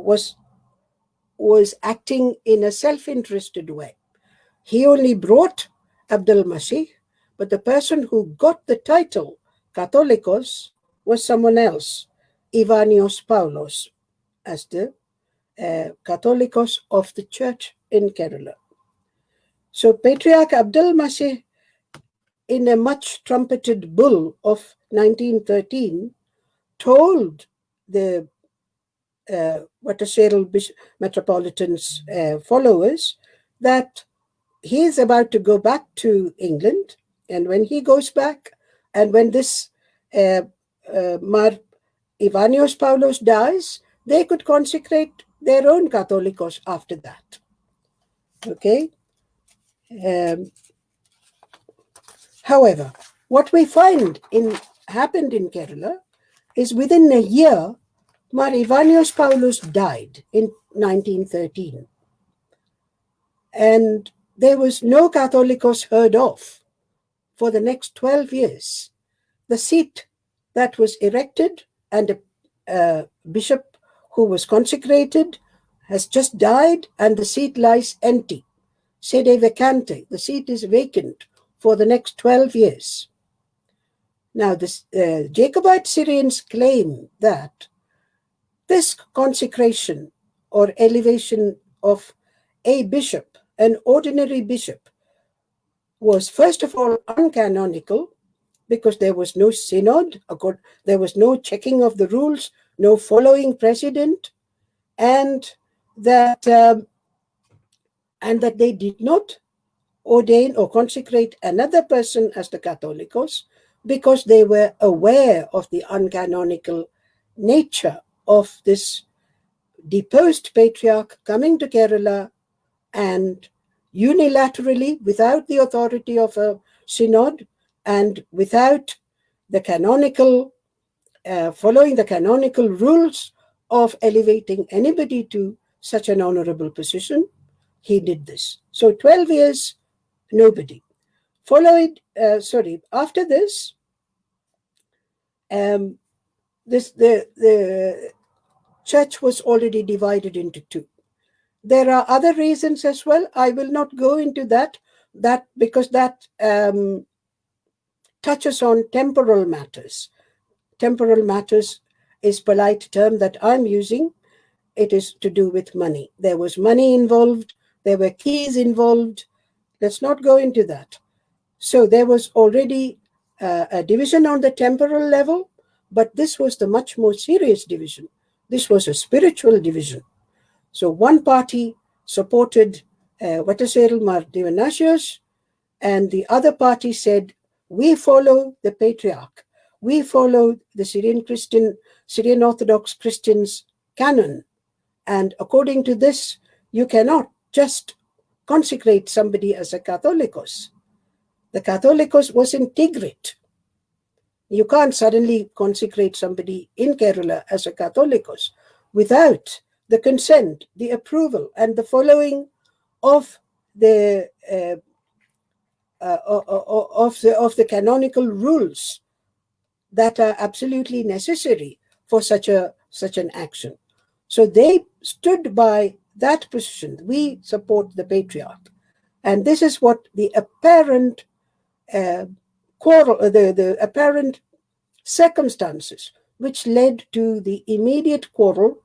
was acting in a self-interested way. He only brought Abdul Masih, but the person who got the title Catholicos was someone else, Ivanios Paulos, as the Catholicos of the church in Kerala. So Patriarch Abdul Masih, in a much trumpeted bull of 1913, told the Vatasserul Metropolitan's followers that he is about to go back to England, and when he goes back, and when this Mar Ivanios Paulos dies, they could consecrate their own Catholicos after that. Okay. However, what we find happened in Kerala is within a year, Mar Ivanios Paulos died in 1913. And there was no Catholicos heard of for the next 12 years. The seat that was erected and a bishop who was consecrated has just died, and the seat lies empty. Sede vacante, the seat is vacant for the next 12 years. Now, the Jacobite Syrians claim that this consecration or elevation of a bishop, an ordinary bishop, was first of all uncanonical because there was no synod, there was no checking of the rules, no following precedent, and that they did not ordain or consecrate another person as the Catholicos because they were aware of the uncanonical nature of this deposed patriarch coming to Kerala and unilaterally, without the authority of a synod and without the canonical, following the canonical rules of elevating anybody to such an honorable position, he did this. So 12 years, nobody. After this, the church was already divided into two. There are other reasons as well. I will not go into that because that touches on temporal matters. Temporal matters is polite term that I'm using. It is to do with money. There was money involved. There were keys involved. Let's not go into that. So there was already a division on the temporal level, but this was the much more serious division. This was a spiritual division. So one party supported Vatasseril Mar Dionysius, and the other party said, we follow the Patriarch. We follow the Syrian Orthodox Christians' canon. And according to this, you cannot just consecrate somebody as a Catholicos. The Catholicos was integrate. You can't suddenly consecrate somebody in Kerala as a Catholicos without the consent, the approval, and the following of the canonical rules that are absolutely necessary for such an action. So they stood by that position. We support the Patriarch, and this is what the apparent quarrel, the apparent circumstances which led to the immediate quarrel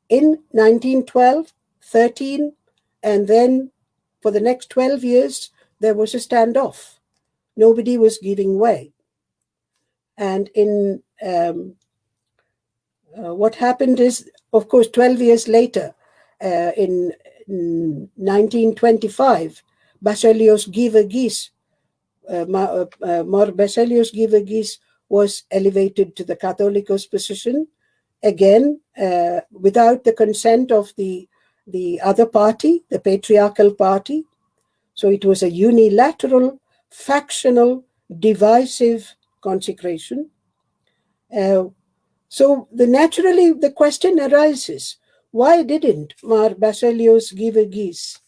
in 1912, 13, and then for the next 12 years, there was a standoff. Nobody was giving way. And in what happened is, of course, 12 years later, in 1925, Baselios Givergis, Mar Baselios Givergis was elevated to the Catholicos position, again, without the consent of the other party, the patriarchal party. So it was a unilateral, factional, divisive consecration. So naturally the question arises, why didn't Mar Baselios Givergis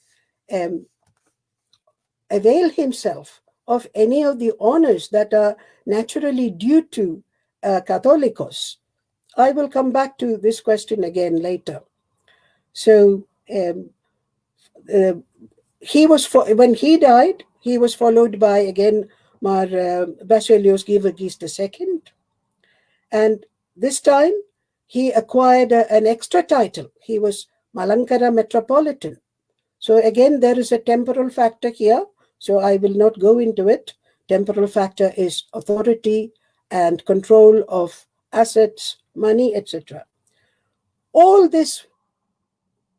avail himself of any of the honors that are naturally due to Catholicos? I will come back to this question again later. So when he died, he was followed by, again, Mar Baselios Givergis II. And this time, he acquired an extra title. He was Malankara Metropolitan. So again, there is a temporal factor here. So I will not go into it. Temporal factor is authority and control of assets, money, etc. All this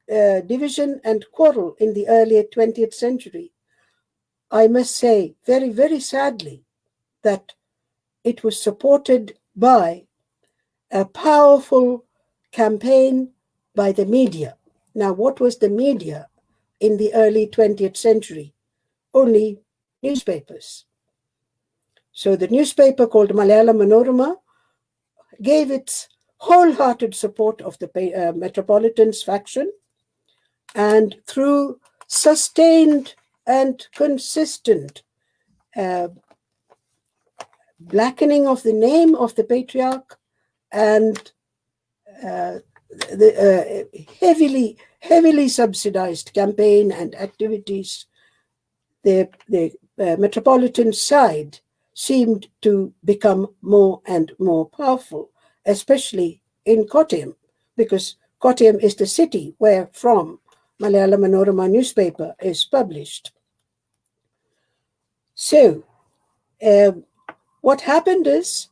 division and quarrel in the early 20th century, I must say very, very sadly that it was supported by a powerful campaign by the media. Now, what was the media in the early 20th century? Only newspapers. So the newspaper called Malayalam Manorama gave its wholehearted support of the Metropolitans faction, and through sustained and consistent blackening of the name of the Patriarch and the heavily subsidized campaign and activities, the Metropolitan side seemed to become more and more powerful, especially in Kottayam, because Kottayam is the city where from Malayalam Manorama newspaper is published. So what happened is,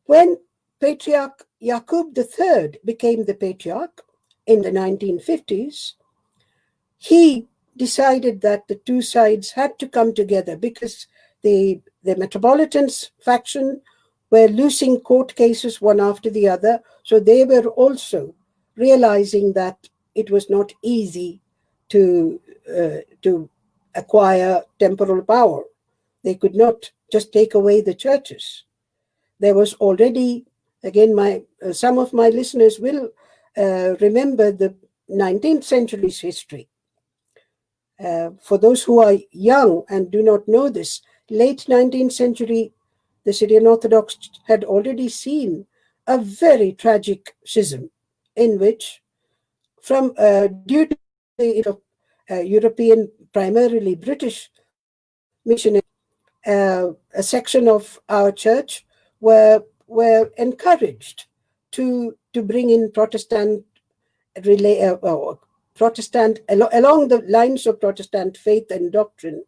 when Patriarch Yaqub III became the Patriarch in the 1950s, he decided that the two sides had to come together because the Metropolitans faction were losing court cases one after the other. So they were also realizing that it was not easy to acquire temporal power. They could not just take away the churches. There was already, again, some of my listeners will remember the 19th century's history. For those who are young and do not know this, late 19th century, the Syrian Orthodox had already seen a very tragic schism in which, due to the European, primarily British missionaries, a section of our church were encouraged to bring in Protestant along the lines of Protestant faith and doctrine,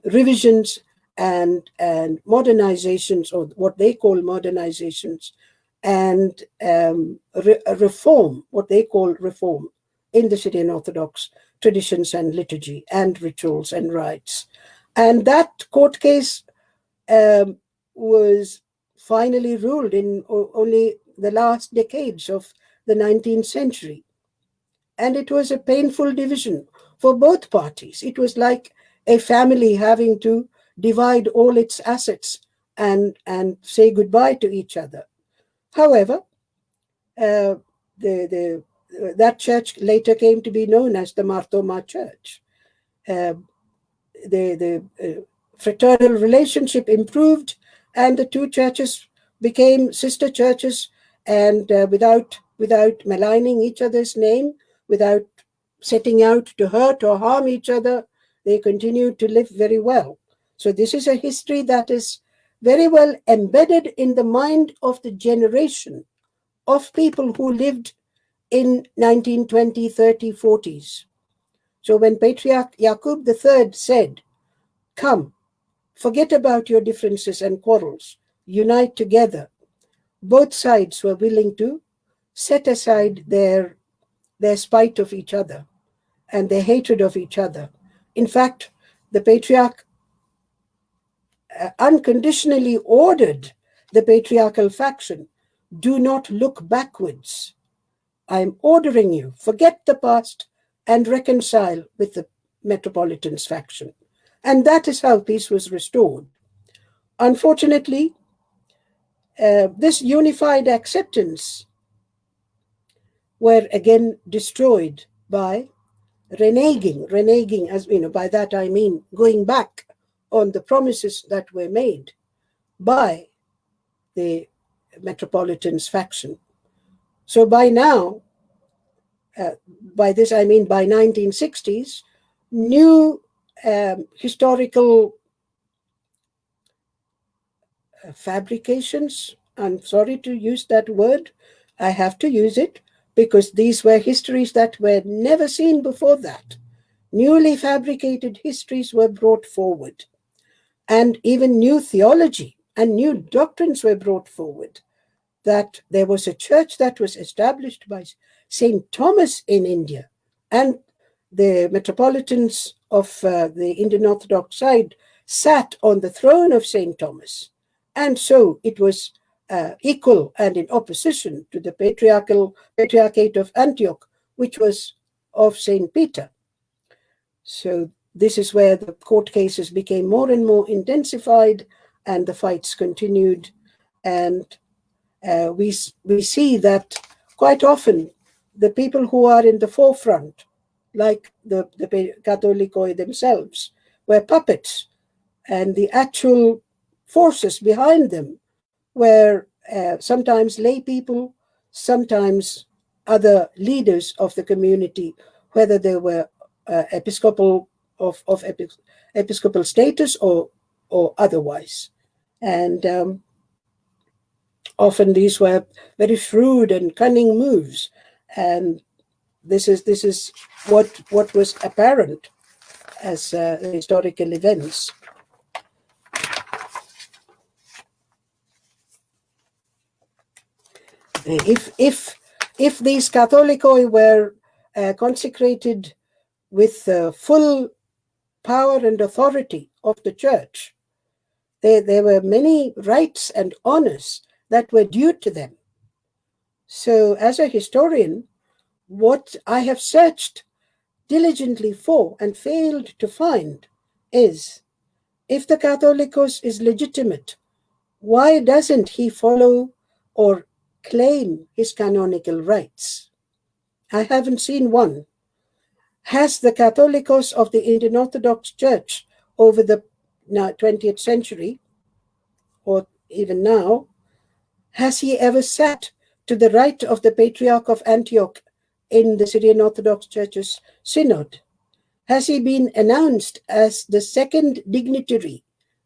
revisions and modernizations, or what they call modernizations, and reform, what they call reform, in the Syrian Orthodox traditions and liturgy and rituals and rites. And that court case was finally ruled in only the last decades of the 19th century. And it was a painful division for both parties. It was like a family having to divide all its assets and say goodbye to each other. However, that church later came to be known as the Mar Thoma Church. The fraternal relationship improved, and the two churches became sister churches, and without maligning each other's name, without setting out to hurt or harm each other, they continued to live very well. So this is a history that is very well embedded in the mind of the generation of people who lived in 1920, 30, 40s. So when Patriarch Yaqub III said, "Come, forget about your differences and quarrels, unite together," both sides were willing to set aside their spite of each other and their hatred of each other. In fact, the Patriarch unconditionally ordered the patriarchal faction, "Do not look backwards. I'm ordering you, forget the past and reconcile with the Metropolitans faction." And that is how peace was restored. Unfortunately, this unified acceptance were again destroyed by reneging, as you know, by that I mean going back on the promises that were made by the Metropolitans faction. So by now, by this I mean by 1960s, new historical fabrications, I'm sorry to use that word, I have to use it because these were histories that were never seen before that. Newly fabricated histories were brought forward, and even new theology and new doctrines were brought forward. That there was a church that was established by St. Thomas in India, and the Metropolitans of the Indian Orthodox side sat on the throne of St. Thomas. And so it was equal and in opposition to the Patriarchate of Antioch, which was of St. Peter. So this is where the court cases became more and more intensified, and the fights continued. And we see that quite often the people who are in the forefront, like the Catholicoi themselves, were puppets, and the actual forces behind them were sometimes lay people, sometimes other leaders of the community, whether they were episcopal episcopal status or otherwise. And often these were very shrewd and cunning moves, and this is what was apparent as historical events. If these Catholicoi were consecrated with full power and authority of the church, there were many rights and honors that were due to them. So as a historian, what I have searched diligently for and failed to find is, if the Catholicos is legitimate, why doesn't he follow or claim his canonical rights? I haven't seen one. Has the Catholicos of the Indian Orthodox Church over the 20th century, or even now, has he ever sat to the right of the Patriarch of Antioch in the Syrian Orthodox Church's synod? Has he been announced as the second dignitary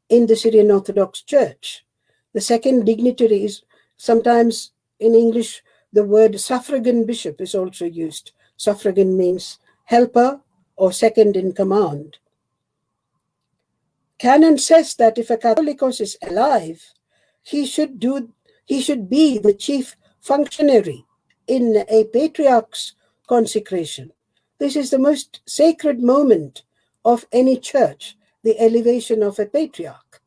in the Syrian Orthodox Church? The second dignitary is sometimes in English, the word suffragan bishop is also used. Suffragan means helper or second in command. Canon says that if a Catholicos is alive, he should be the chief functionary in a patriarch's consecration. This is the most sacred moment of any church, the elevation of a patriarch.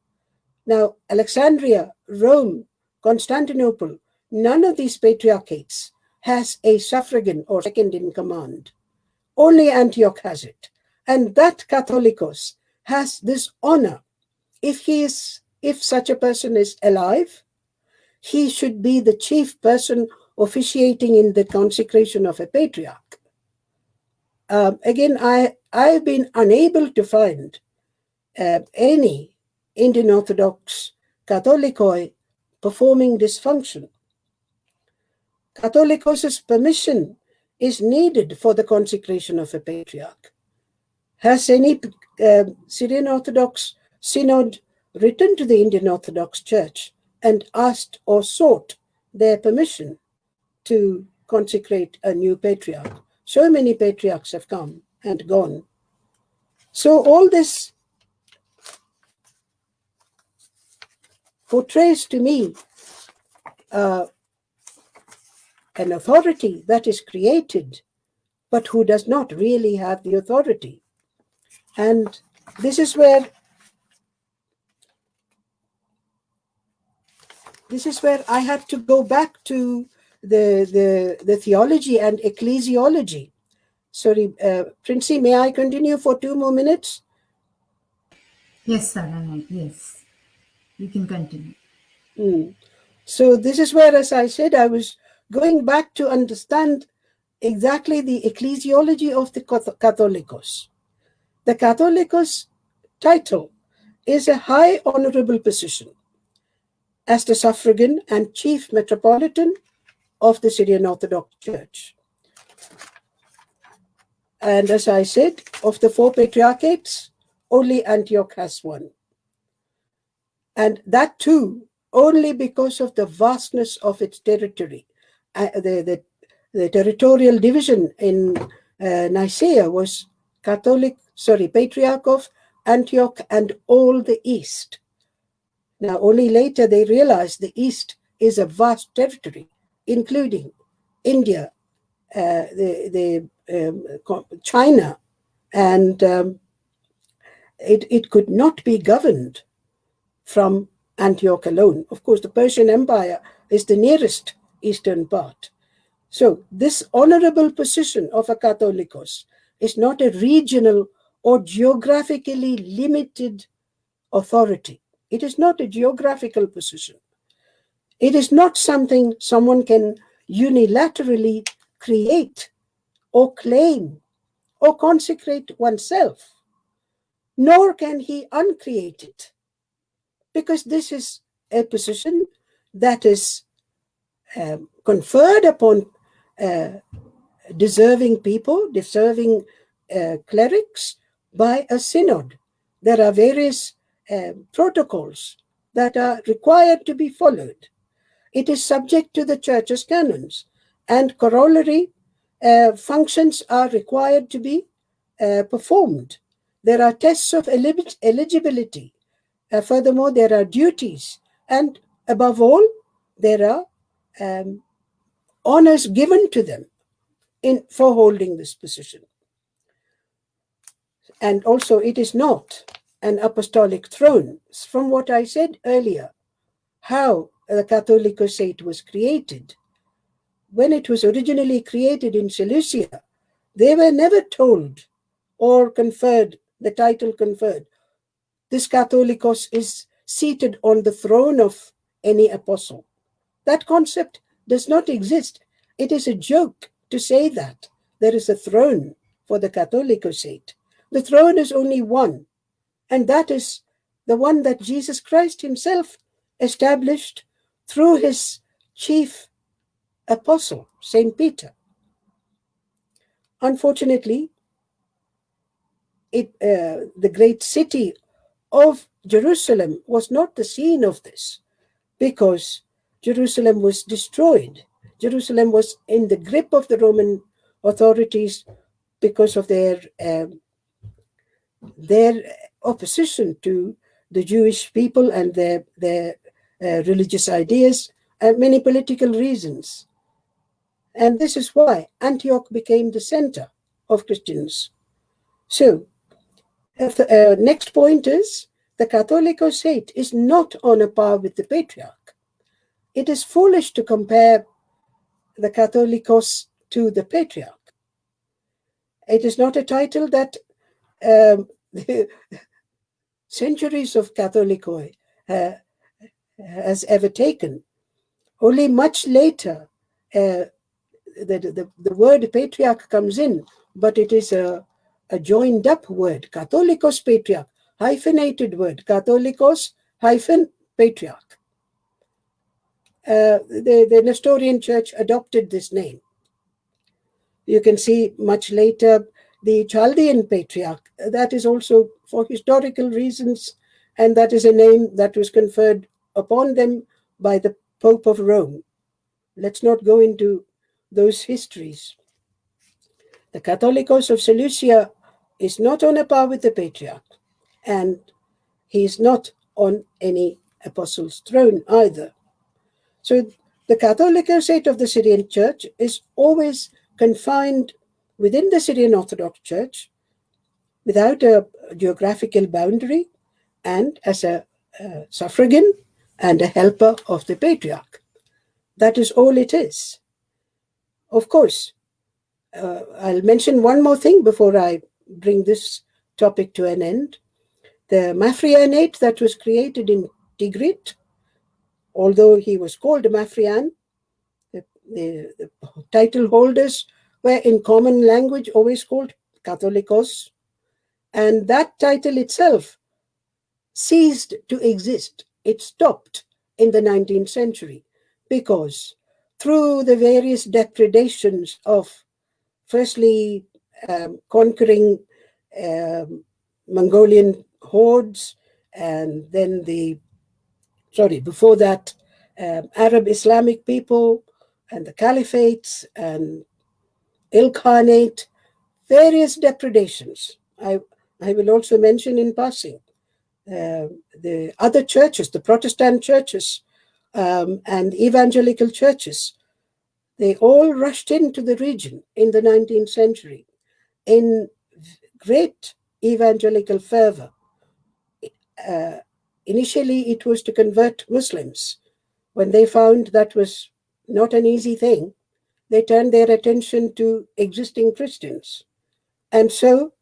Now, Alexandria, Rome, Constantinople, none of these patriarchates has a suffragan or second in command. Only Antioch has it. And that Catholicos has this honor. If such a person is alive, he should be the chief person officiating in the consecration of a patriarch. Again, I've been unable to find any Indian Orthodox Catholicoi performing this function. Catholicos' permission is needed for the consecration of a patriarch. Has any Syrian Orthodox synod written to the Indian Orthodox Church and asked or sought their permission to consecrate a new patriarch? So many patriarchs have come and gone. So all this portrays to me an authority that is created, but who does not really have the authority. And this is where I had to go back to the theology and ecclesiology. Sorry, Princy, may I continue for 2 more minutes? Yes, Sarah, yes. You can continue. So this is where, as I said, I was going back to understand exactly the ecclesiology of the Catholicos. The Catholicos title is a high honorable position as the suffragan and chief metropolitan of the Syrian Orthodox Church. And as I said, of the 4 patriarchates, only Antioch has one. And that too, only because of the vastness of its territory. The territorial division in Nicaea was Patriarch of Antioch and all the East. Now, only later they realized the East is a vast territory, including India, China, and it could not be governed from Antioch alone. Of course, the Persian Empire is the nearest eastern part. So this honorable position of a Catholicos is not a regional or geographically limited authority. It is not a geographical position. It is not something someone can unilaterally create or claim or consecrate oneself, nor can he uncreate it, because this is a position that is conferred upon deserving people, deserving clerics by a synod. There are various protocols that are required to be followed. It is subject to the church's canons, and corollary functions are required to be performed. There are tests of eligibility. Furthermore, there are duties, and above all, there are honors given to them for holding this position. And also, it is not an apostolic throne. From what I said earlier, how the Catholicosate was created. When it was originally created in Seleucia, they were never told or conferred, the title conferred, this Catholicos is seated on the throne of any apostle. That concept does not exist. It is a joke to say that there is a throne for the Catholicosate. The throne is only one, and that is the one that Jesus Christ himself established through his chief apostle, Saint Peter. Unfortunately, the great city of Jerusalem was not the scene of this, because Jerusalem was destroyed. Jerusalem was in the grip of the Roman authorities because of their opposition to the Jewish people and their religious ideas, and many political reasons. And this is why Antioch became the center of Christians. So, next point is, the Catholicosate is not on a par with the Patriarch. It is foolish to compare the Catholicos to the Patriarch. It is not a title that centuries of Catholicoi has ever taken. Only much later the word Patriarch comes in, but it is a joined up word, Catholicos Patriarch, hyphenated word, Catholicos hyphen Patriarch. The Nestorian Church adopted this name. You can see much later the Chaldean Patriarch. That is also for historical reasons, and that is a name that was conferred upon them by the Pope of Rome. Let's not go into those histories. The Catholicos of Seleucia is not on a par with the Patriarch, and he is not on any apostle's throne either. So the Catholicosate of the Syrian Church is always confined within the Syrian Orthodox Church without a geographical boundary, and as a suffragan and a helper of the Patriarch. That is all it is. Of course, I'll mention one more thing before I bring this topic to an end. The Maphrianate that was created in Tigrit, although he was called a Maphrian, the title holders were in common language always called Catholicos, and that title itself ceased to exist. It stopped in the 19th century because through the various depredations of firstly conquering Mongolian hordes, and then before that, Arab Islamic people and the caliphates and Ilkhanate, various depredations. I will also mention in passing the other churches, the Protestant churches and evangelical churches. They all rushed into the region in the 19th century in great evangelical fervor. Initially, it was to convert Muslims. When they found that was not an easy thing, they turned their attention to existing Christians. And so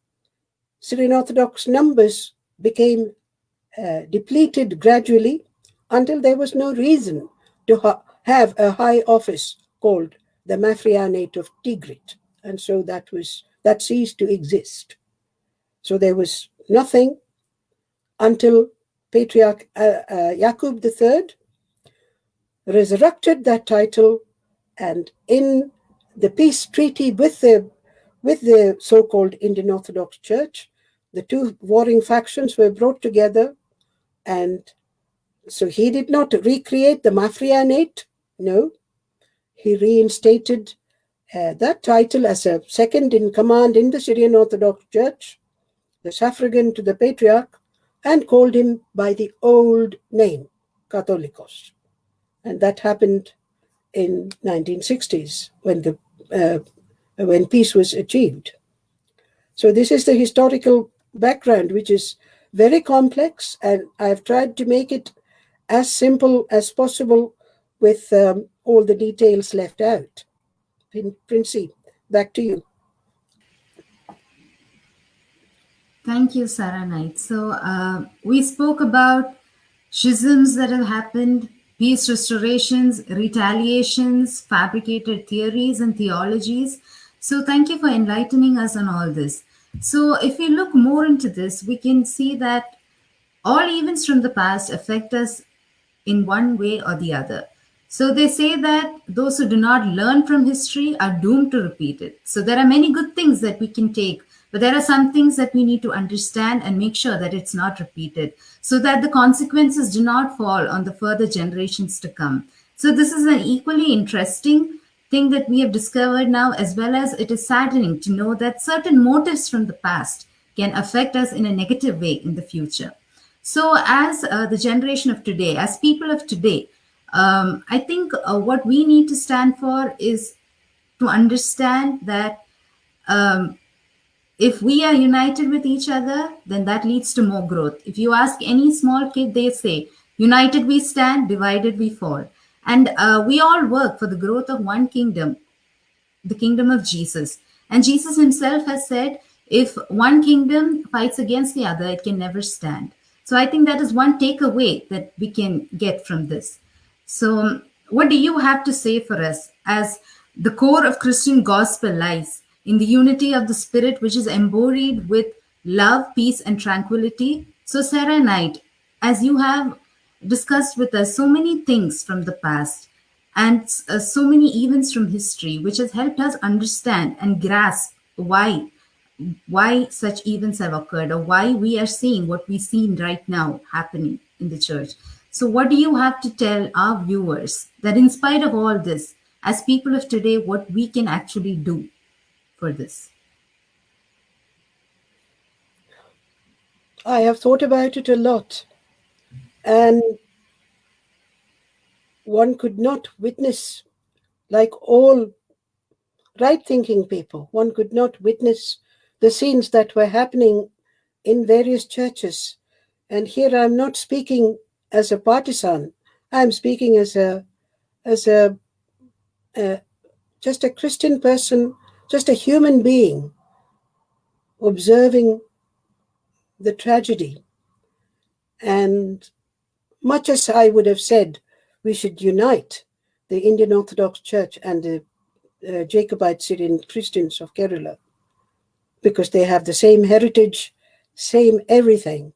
Syrian Orthodox numbers became depleted gradually until there was no reason to have a high office called the Maphrianate of Tigrit. And so that ceased to exist. So there was nothing until Patriarch Yaqub III resurrected that title, and in the peace treaty with the so-called Indian Orthodox Church, the two warring factions were brought together, and so he did not recreate the Maphrianate. No, he reinstated that title as a second in command in the Syrian Orthodox Church, the suffragan to the Patriarch, and called him by the old name, Catholicos. And that happened in 1960s when peace was achieved. So this is the historical background, which is very complex, and I've tried to make it as simple as possible with all the details left out. Princy, back to you. Thank you, Sarah Knight. So we spoke about schisms that have happened, peace restorations, retaliations, fabricated theories and theologies. So thank you for enlightening us on all this. So if we look more into this, we can see that all events from the past affect us in one way or the other. So they say that those who do not learn from history are doomed to repeat it. So there are many good things that we can take, but there are some things that we need to understand and make sure that it's not repeated so that the consequences do not fall on the further generations to come. So this is an equally interesting thing that we have discovered now, as well as it is saddening to know that certain motives from the past can affect us in a negative way in the future. So, as the generation of today, as people of today, I think what we need to stand for is to understand that if we are united with each other, then that leads to more growth. If you ask any small kid, they say, united we stand, divided we fall. And we all work for the growth of one kingdom, the kingdom of Jesus. And Jesus himself has said, if one kingdom fights against the other, it can never stand. So I think that is one takeaway that we can get from this. So, what do you have to say for us as the core of Christian gospel lies in the unity of the Spirit, which is embodied with love, peace, and tranquility? So, Sarah Knight, as you have discussed with us so many things from the past, and so many events from history which has helped us understand and grasp why such events have occurred or why we are seeing what we see right now happening in the church. So what do you have to tell our viewers that in spite of all this, as people of today, what we can actually do for this? I have thought about it a lot, and one could not witness, like all right-thinking people, one could not witness the scenes that were happening in various churches. And here I'm not speaking as a partisan. I'm speaking as a just a Christian person, just a human being observing the tragedy. And much as I would have said we should unite the Indian Orthodox Church and the Jacobite Syrian Christians of Kerala, because they have the same heritage, same everything,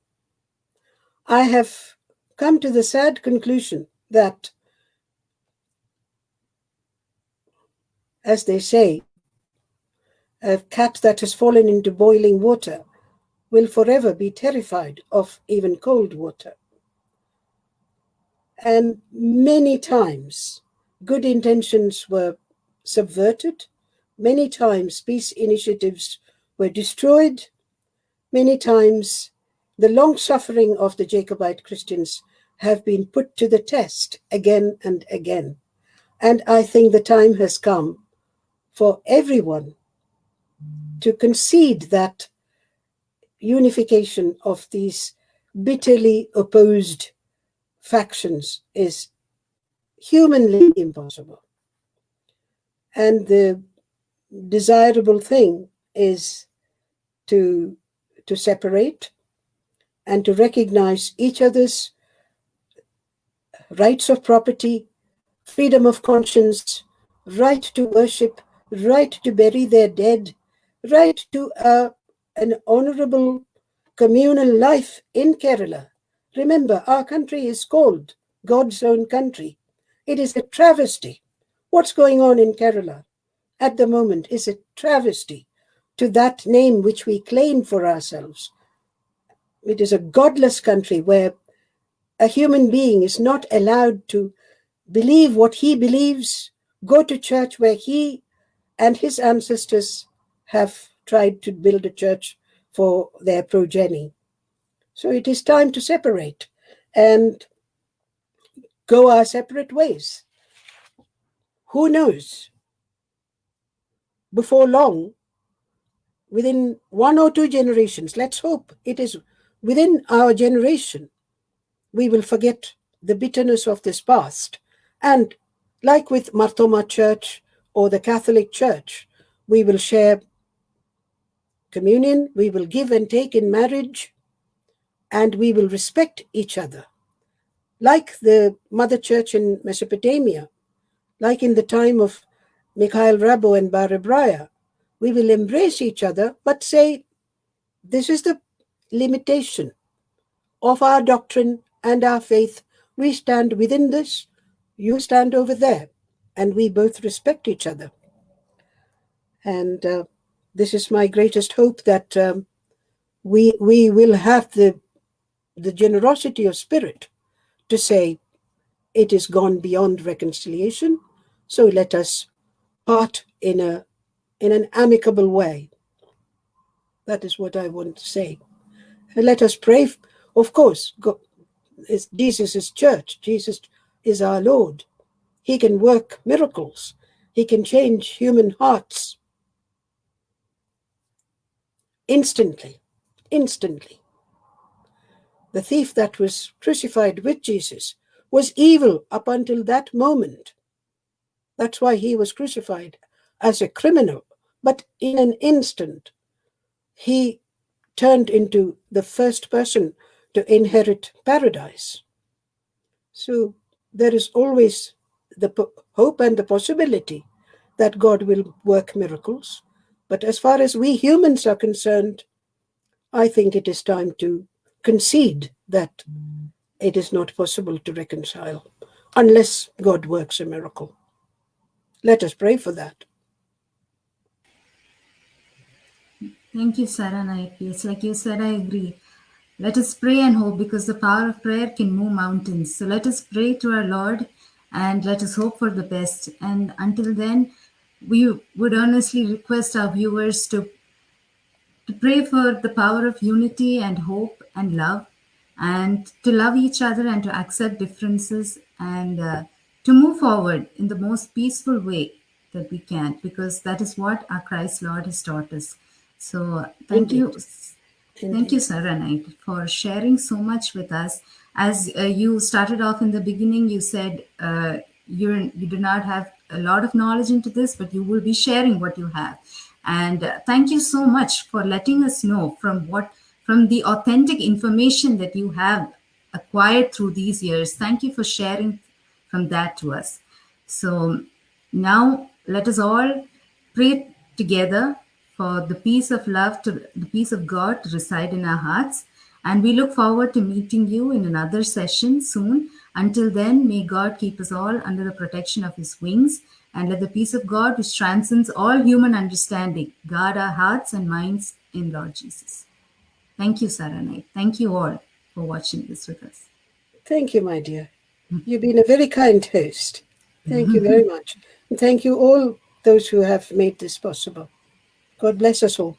I have come to the sad conclusion that, as they say, a cat that has fallen into boiling water will forever be terrified of even cold water. And many times good intentions were subverted, many times peace initiatives were destroyed, many times the long suffering of the Jacobite Christians have been put to the test again and again. And I think the time has come for everyone to concede that unification of these bitterly opposed factions is humanly impossible. And the desirable thing is to separate and to recognize each other's rights of property, freedom of conscience, right to worship, right to bury their dead, right to an honorable communal life in Kerala. Remember, our country is called God's own country. It is a travesty. What's going on in Kerala at the moment is a travesty to that name which we claim for ourselves. It is a godless country where a human being is not allowed to believe what he believes, go to church where he and his ancestors have tried to build a church for their progeny. So it is time to separate and go our separate ways. Who knows? Before long, within 1 or 2 generations, let's hope it is within our generation, we will forget the bitterness of this past. And like with Marthoma Church or the Catholic Church, we will share communion, we will give and take in marriage, and we will respect each other. like the mother church in Mesopotamia, like in the time of Mikhail Rabo and Barabraya, we will embrace each other, but say, this is the limitation of our doctrine and our faith. We stand within this, you stand over there, and we both respect each other. And this is my greatest hope, that we will have the generosity of spirit to say, it is gone beyond reconciliation, so let us part in an amicable way. That is what I want to say. And let us pray. Of course, God, Jesus is church. Jesus is our Lord. He can work miracles. He can change human hearts instantly. Instantly. The thief that was crucified with Jesus was evil up until that moment. That's why he was crucified as a criminal. But in an instant, he turned into the first person to inherit paradise. So there is always the hope and the possibility that God will work miracles. But as far as we humans are concerned, I think it is time to concede that it is not possible to reconcile unless God works a miracle. Let us pray for that. Thank you, Sarah Naik. Yes, like you said, I agree. Let us pray and hope, because the power of prayer can move mountains. So let us pray to our Lord and let us hope for the best. And until then, we would earnestly request our viewers to pray for the power of unity and hope and love, and to love each other and to accept differences, and to move forward in the most peaceful way that we can, because that is what our Christ Lord has taught us. So thank Indeed. you. Thank you, Indeed. Sarah Knight, for sharing so much with us. As you started off in the beginning, you said you do not have a lot of knowledge into this, but you will be sharing what you have. And thank you so much for letting us know from the authentic information that you have acquired through these years. Thank you for sharing from that to us. So now let us all pray together for the peace of love, to the peace of God to reside in our hearts. And we look forward to meeting you in another session soon. Until then, may God keep us all under the protection of his wings, and let the peace of God, which transcends all human understanding, guard our hearts and minds in Lord Jesus. Thank you, Sarah Knight. Thank you all for watching this with us. Thank you, my dear. You've been a very kind host. Thank you very much. And thank you all those who have made this possible. God bless us all.